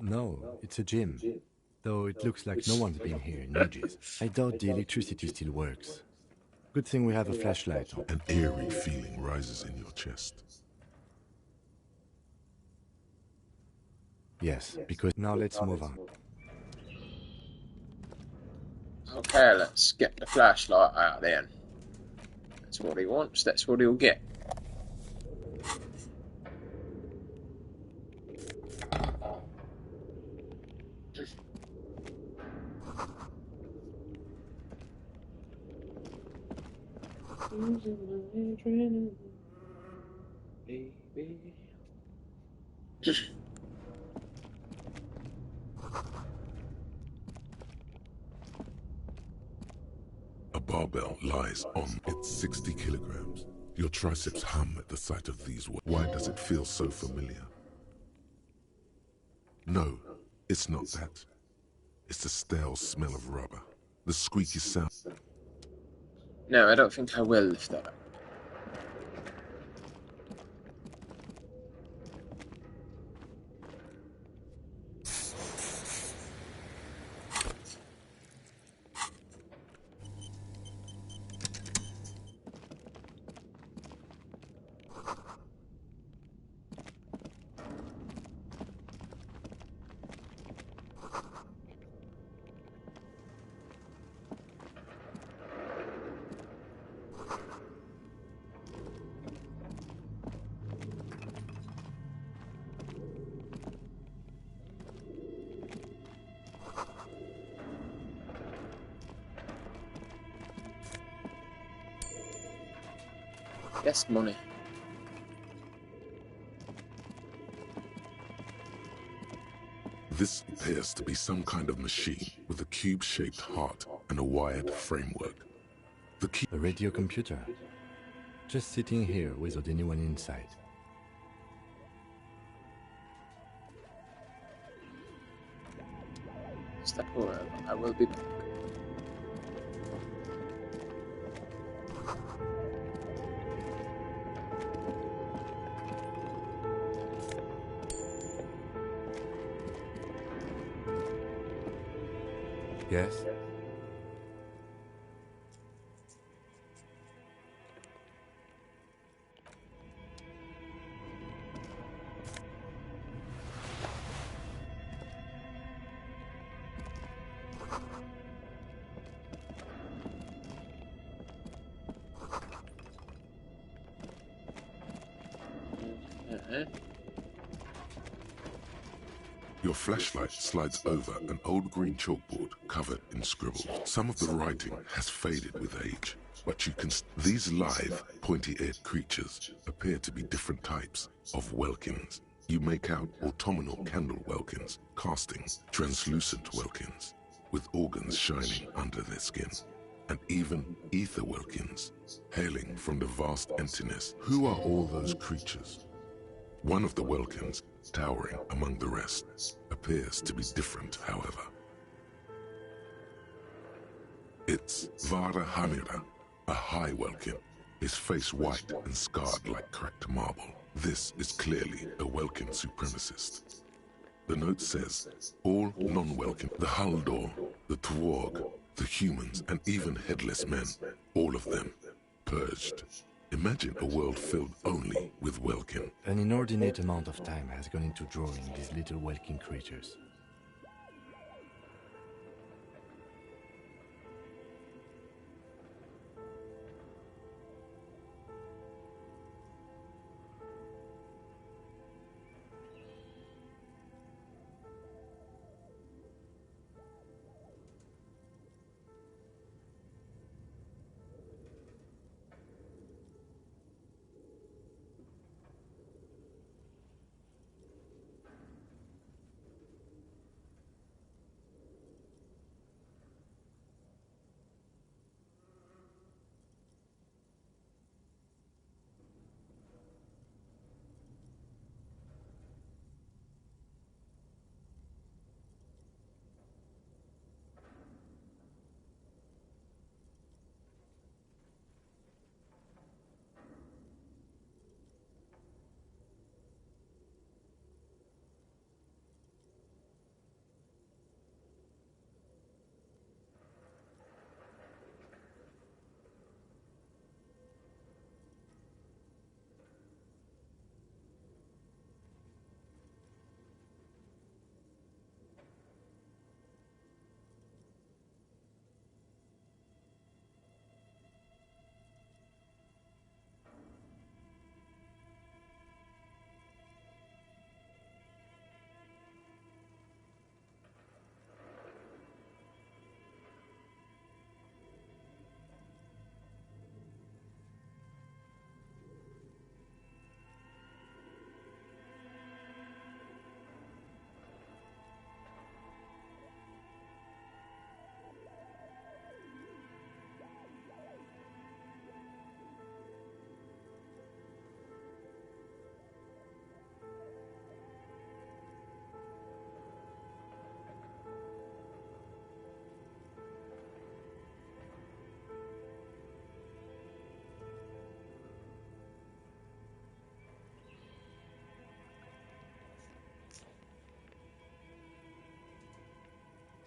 No, it's a gym. Though it looks like no one's been here in ages. I doubt the electricity still works. Good thing we have a flashlight on. An eerie feeling rises in your chest. Yes, because now let's move on. Okay, let's get the flashlight out then. That's what he wants, that's what he'll get. A barbell lies on its 60 kilograms. Your triceps hum at the sight of these words. Why does it feel so familiar? No, it's not that. It's the stale smell of rubber. The squeaky sound. No, I don't think I will lift that up. Yes, money. This appears to be some kind of machine with a cube-shaped heart and a wired framework. The key... A radio computer. Just sitting here without anyone inside. Step over. I will be back. Yes? Your flashlight slides over an old green chalkboard covered in scribbles. Some of the writing has faded with age, but you can... These lithe, pointy-eared creatures appear to be different types of welkins. You make out autumnal candle welkins, casting translucent welkins, with organs shining under their skin, and even ether welkins, hailing from the vast emptiness. Who are all those creatures? One of the welkins, towering among the rest, appears to be different, however. It's Vara Hamira, a high welkin, his face white and scarred like cracked marble. This is clearly a welkin supremacist. The note says, all non-welkin, the Haldor, the Twarg, the humans, and even headless men, all of them, purged. Imagine a world filled only with Welkin. An inordinate amount of time has gone into drawing these little Welkin creatures.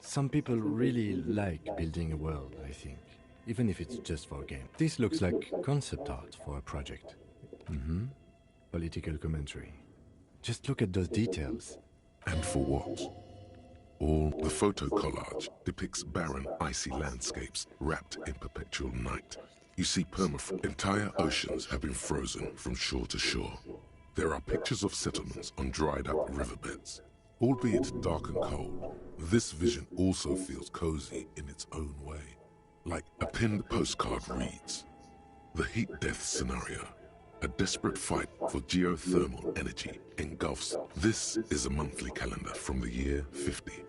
Some people really like building a world, I think, even if it's just for a game. This looks like concept art for a project. Political commentary. Just look at those details. And for what? All the photo collage depicts barren, icy landscapes wrapped in perpetual night. You see permafrost. Entire oceans have been frozen from shore to shore. There are pictures of settlements on dried-up riverbeds. Albeit dark and cold, this vision also feels cozy in its own way. Like a pinned postcard reads, "The heat death scenario. A desperate fight for geothermal energy engulfs." This is a monthly calendar from the year 50.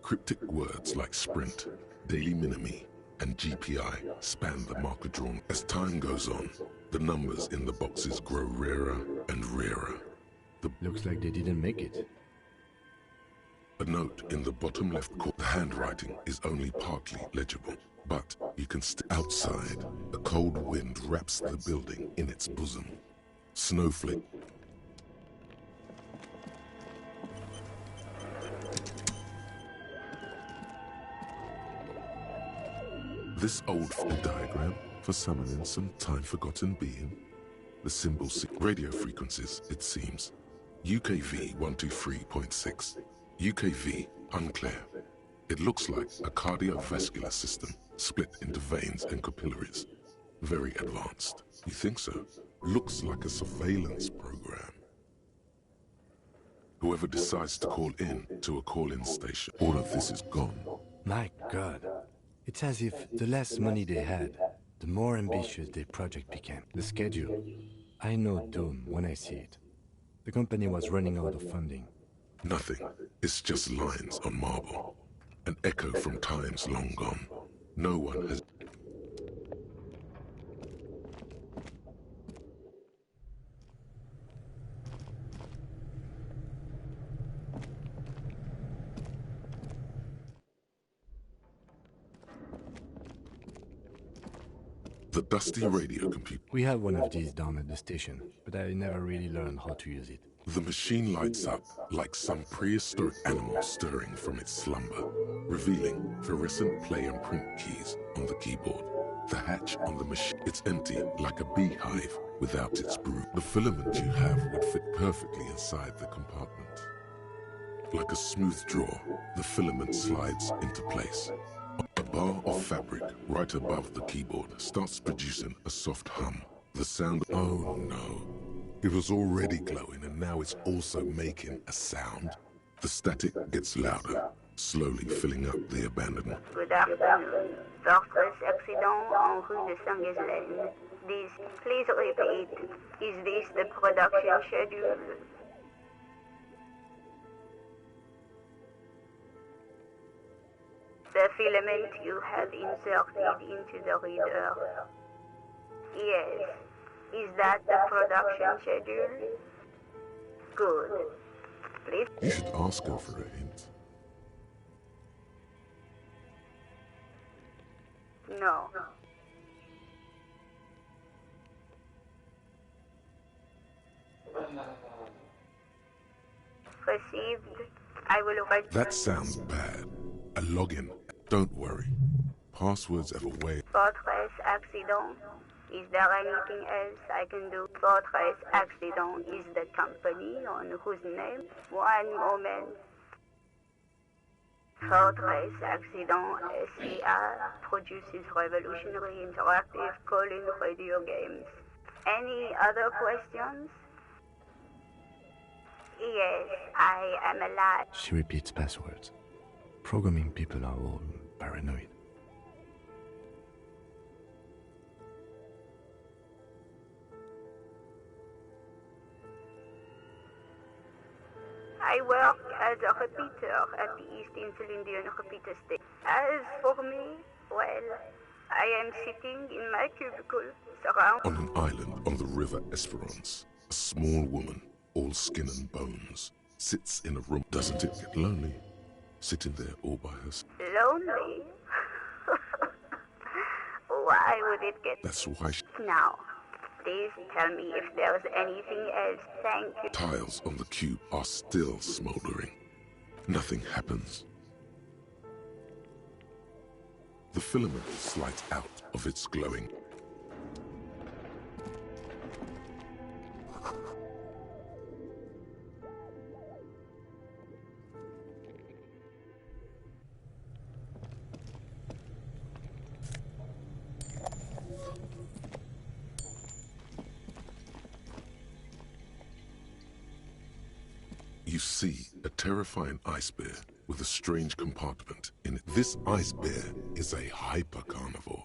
Cryptic words like sprint, daily minimi, and GPI span the marker drawn. As time goes on, the numbers in the boxes grow rarer and rarer. Looks like they didn't make it. A note in the bottom left corner. The handwriting is only partly legible, but you can outside. A cold wind wraps the building in its bosom. Snowflake. This old diagram for summoning some time-forgotten being. The symbols, radio frequencies, it seems. UKV 123.6. UKV, unclear. It looks like a cardiovascular system split into veins and capillaries. Very advanced. You think so? Looks like a surveillance program. Whoever decides to call in to a call-in station, all of this is gone. My God. It's as if the less money they had, the more ambitious their project became. The schedule. I know doom when I see it. The company was running out of funding. Nothing. It's just lines on marble. An echo from times long gone. No one has... The dusty radio computer. We have one of these down at the station, but I never really learned how to use it. The machine lights up like some prehistoric animal stirring from its slumber, revealing fluorescent play and print keys on the keyboard. The hatch on the machine, it's empty like a beehive without its brood. The filament you have would fit perfectly inside the compartment. Like a smooth drawer, the filament slides into place. A bar of fabric right above the keyboard starts producing a soft hum. The sound, oh no. It was already glowing and now it's also making a sound. The static gets louder, slowly filling up the abandonment. Good afternoon. Fortress accident en rue de Saint-Ghislaine. Please repeat. Is this the production schedule? The filament you have inserted into the reader. Yes. Is that the production schedule? Good. Please. You should ask her for a hint. No. Received. I will write. That sounds bad. A login. Don't worry. Passwords have a way. Fortress accident. Is there anything else I can do? Fortress accident is the company on whose name? One moment. Fortress accident SCR produces revolutionary interactive call-in radio games. Any other questions? Yes, I am alive. She repeats passwords. Programming people are all paranoid. I work as a repeater at the East Insulindian repeater station. As for me, well, I am sitting in my cubicle, surrounded. On an island on the river Esperance, a small woman, all skin and bones, sits in a room. Doesn't it get lonely? Sitting there all by herself. Lonely? Why would it get... That's why she... Now, please tell me if there's anything else. Thank you. Tiles on the cube are still smoldering. Nothing happens. The filament slides out of its glowing. You see a terrifying ice bear with a strange compartment in it. This ice bear is a hyper-carnivore.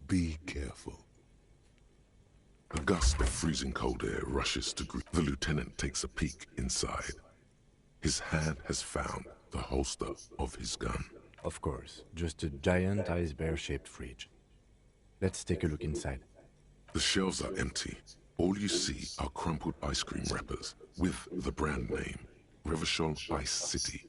Be careful. A gust of freezing cold air rushes to greet. The lieutenant takes a peek inside. His hand has found the holster of his gun. Of course, just a giant ice bear-shaped fridge. Let's take a look inside. The shelves are empty. All you see are crumpled ice cream wrappers with the brand name, Revachol Ice City.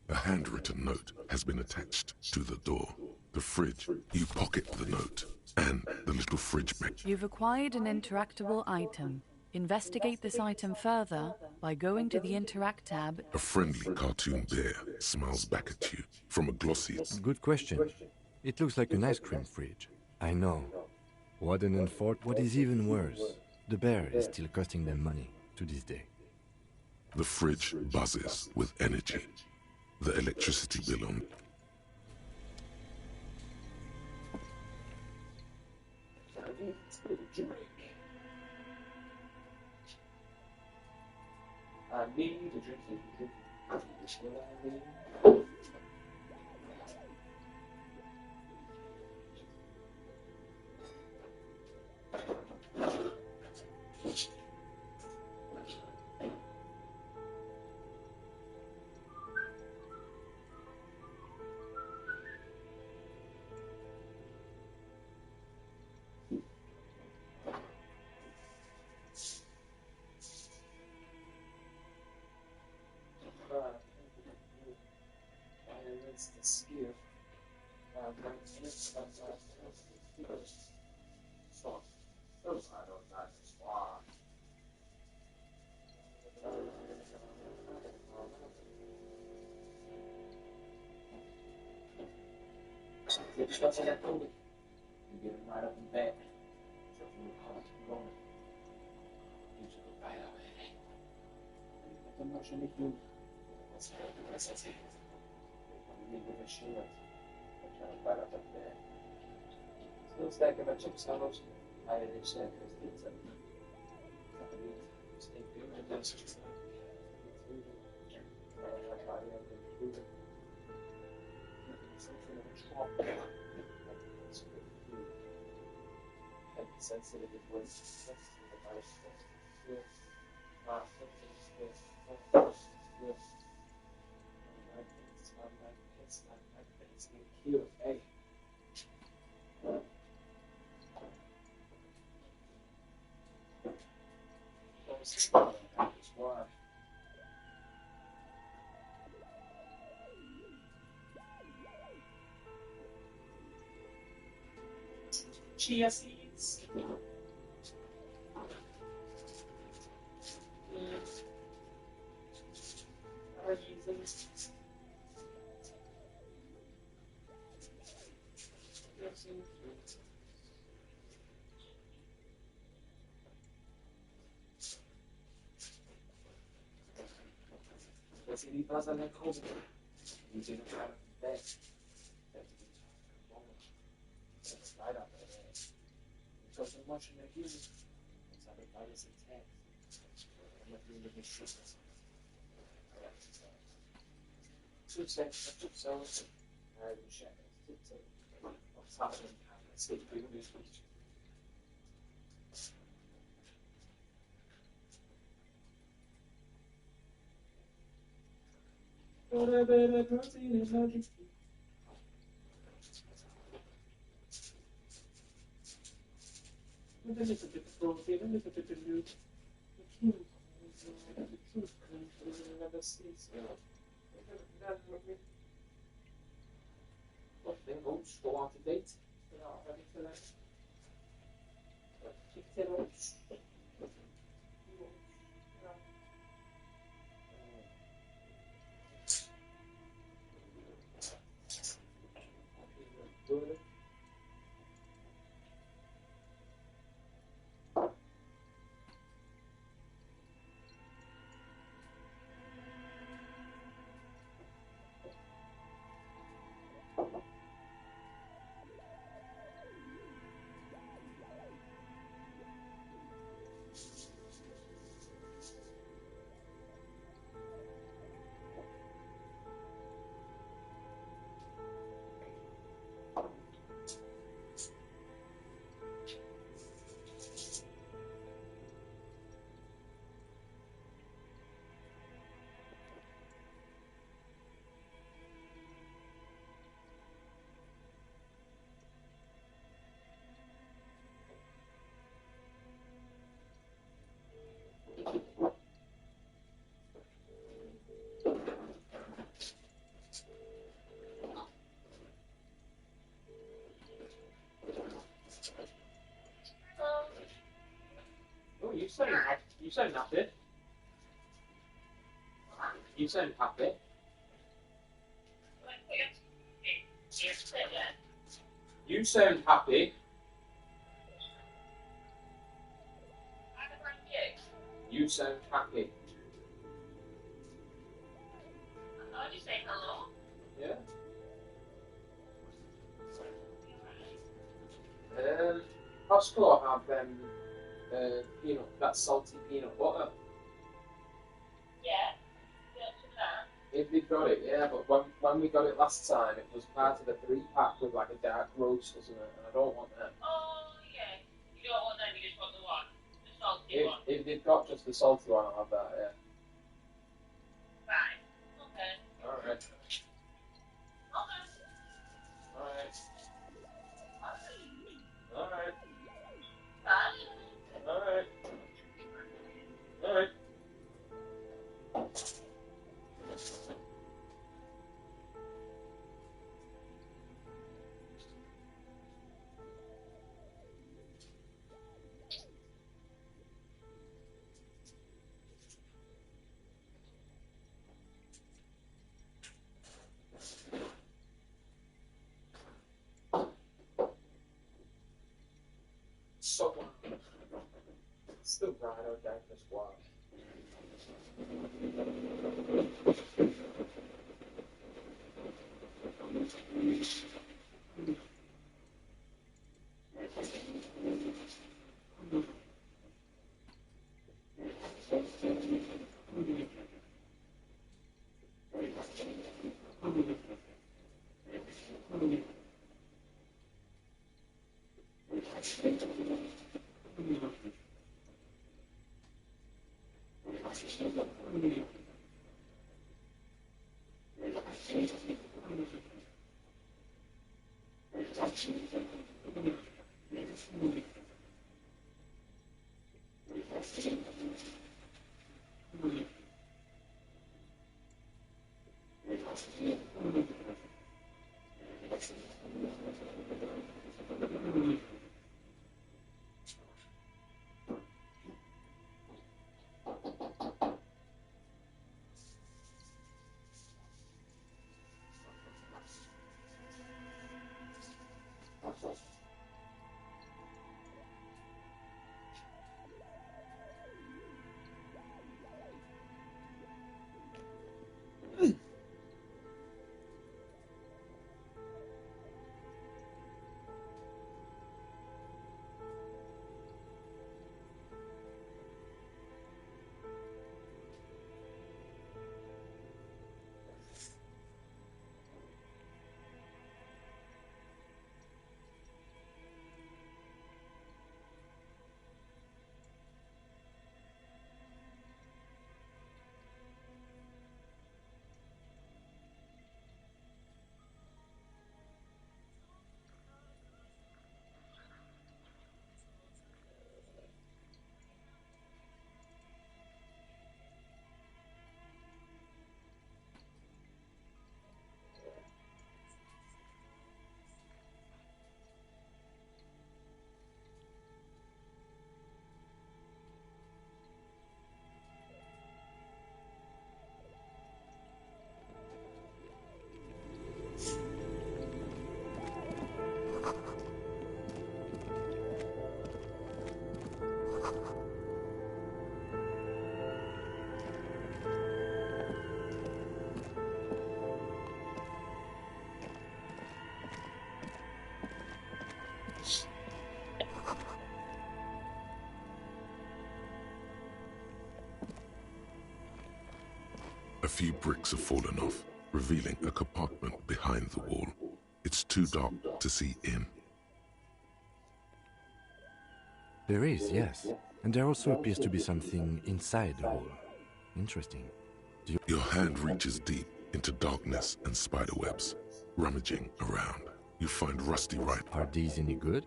A handwritten note has been attached to the door. The fridge, you pocket the note and the little fridge back. You've acquired an interactable item. Investigate this item further by going to the Interact tab. A friendly cartoon bear smiles back at you from a glossy... Good question. It looks like an ice cream fridge. I know. Warden and Fort, what is even worse, the bear is still costing them money to this day. The fridge buzzes with energy. The electricity bill on... I need a drink. The skill. get him right up in bed. So if we call it going, you should go right away. Not much anything. What's it? We need to shoot it. I'm trying to right up in bed. Still stacking my chip sandwich. I didn't check this pizza. Stay good with this. Sensitive with Hey. Chia seeds. Pues si pasa la cosa, you didn't have that. That's right up there. Because I'm watching the game, it's like a virus attack. I'm not doing the shit. 2 seconds, 2 seconds. I will check it. What's happening? Let's see if we can do this. Protein is not a little bit of protein, a little bit of milk. What then oats go on to date? They're not ready for that. Chicken oats. Good. Oh, you sound happy. You sound happy. You sound happy. You sound happy. You sound happy. Did you say hello? Yeah. Costco have peanut, that salty peanut butter. Yeah. If they've got it, yeah, but when we got it last time, it was part of the 3-pack with like a dark roast or something, and I don't want that. Oh, yeah. You don't want that, you just want the one. The salty one. If they've got just the salty one, I'll have that, yeah. Fine. Okay. Alright. Okay. Alright. Alright. Bye. Alright. Alright. Still brighter than this one. A few bricks have fallen off, revealing a compartment behind the wall. It's too dark to see in. There is, yes. And there also appears to be something inside the hole. Interesting. Your hand reaches deep into darkness and spiderwebs. Rummaging around, you find rusty rifles. Are these any good?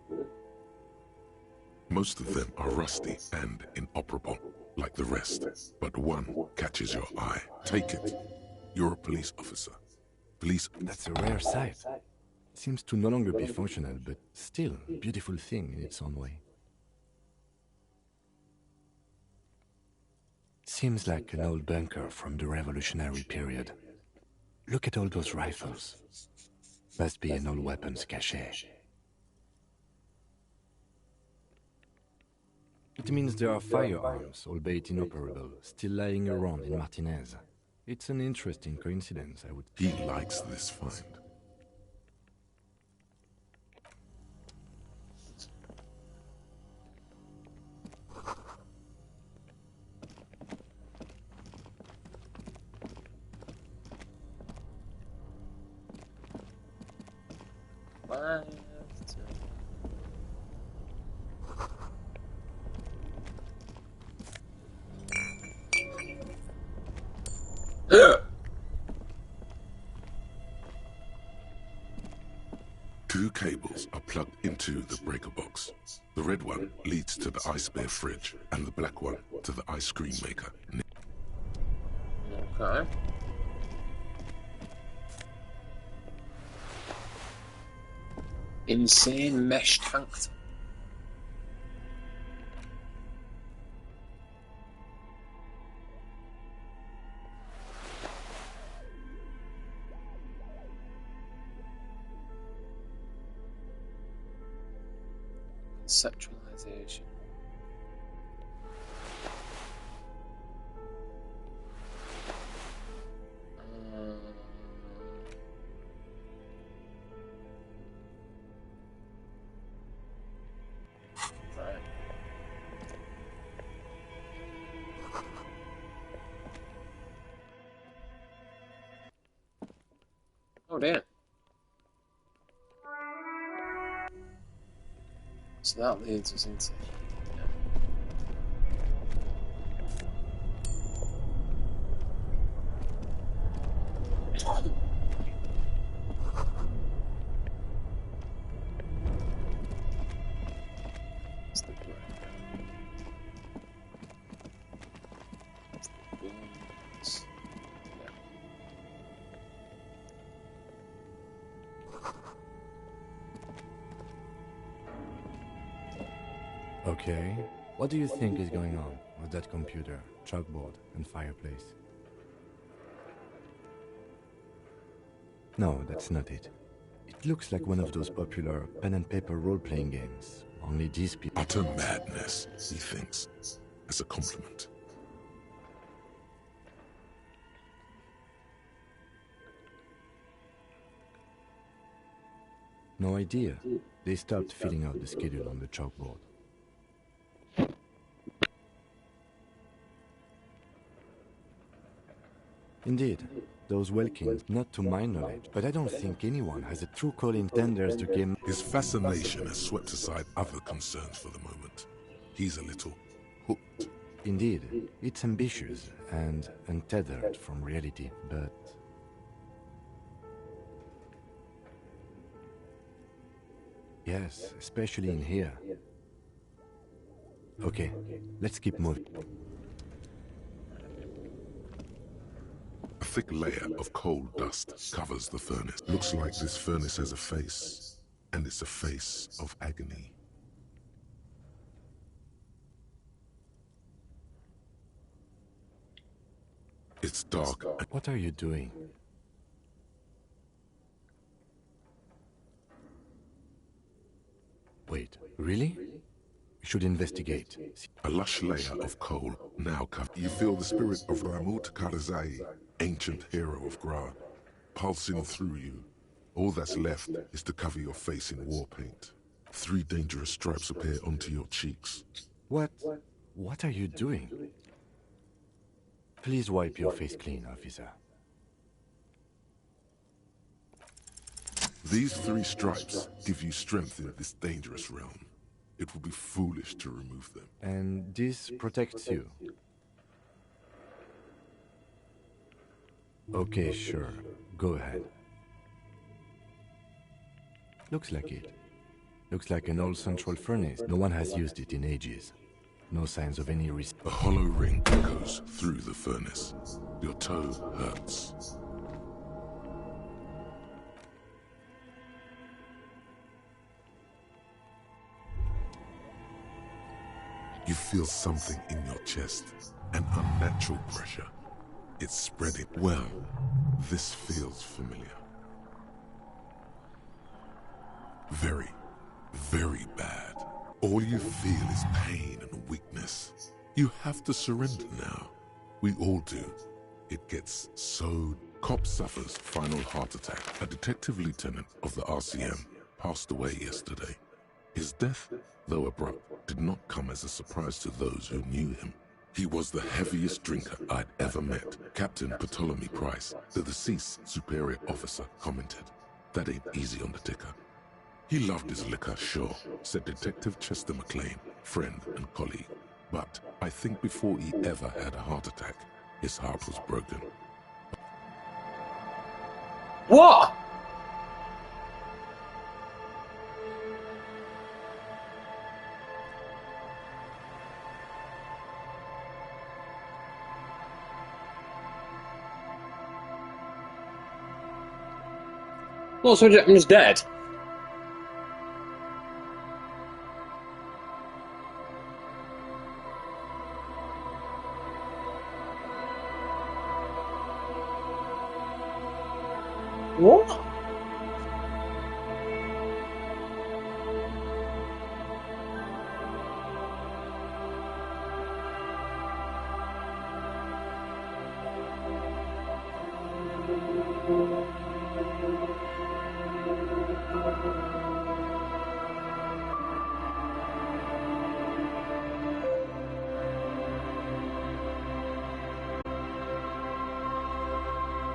Most of them are rusty and inoperable, like the rest. But one catches your eye. Take it. You're a police officer. That's a rare sight. It seems to no longer be functional, but still a beautiful thing in its own way. Seems like an old bunker from the revolutionary period. Look at all those rifles. Must be an old weapons cache. It means there are firearms, albeit inoperable, still lying around in Martinez. It's an interesting coincidence, I would... He likes this find. Two cables are plugged into the breaker box. The red one leads to the ice bear fridge, and the black one to the ice cream maker. Okay. Insane mesh tank. Conceptualization. Oh, damn. So that leads us into... Okay. What do you think is going on with that computer, chalkboard, and fireplace? No, that's not it. It looks like one of those popular pen and paper role-playing games. Only these people... Utter madness, he thinks, as a compliment. No idea. They stopped filling out the schedule on the chalkboard. Indeed, those Welkins, not to my knowledge, but I don't think anyone has a true call in tenders to game. His fascination has swept aside other concerns for the moment. He's a little hooked. Indeed, it's ambitious and untethered from reality, but... Yes, especially in here. Okay, let's keep moving. A thick layer of coal dust covers the furnace. Looks like this furnace has a face, and it's a face of agony. It's dark. What are you doing? Wait, really? We should investigate. A lush layer of coal now covered. You feel the spirit of Ramut Karzai, ancient hero of Gra, pulsing through you. All that's left is to cover your face in war paint. 3 dangerous stripes appear onto your cheeks. What are you doing? Please wipe your face clean, officer. These 3 stripes give you strength in this dangerous realm. It would be foolish to remove them. And this protects you? Okay, sure. Go ahead. Looks like it. Looks like an old central furnace. No one has used it in ages. No signs of any risk. A hollow ring echoes through the furnace. Your toe hurts. You feel something in your chest, an unnatural pressure. It's spreading. Well, this feels familiar. Very, very bad. All you feel is pain and weakness. You have to surrender now. We all do. It gets so... Cop suffers final heart attack. A detective lieutenant of the RCM passed away yesterday. His death, though abrupt, did not come as a surprise to those who knew him. He was the heaviest drinker I'd ever met. Captain Ptolemy Price, the deceased superior officer, commented, "That ain't easy on the ticker." He loved his liquor, sure, said Detective Chester McLean, friend and colleague. But I think before he ever had a heart attack, his heart was broken. What? Well, so Jackman's dead. What?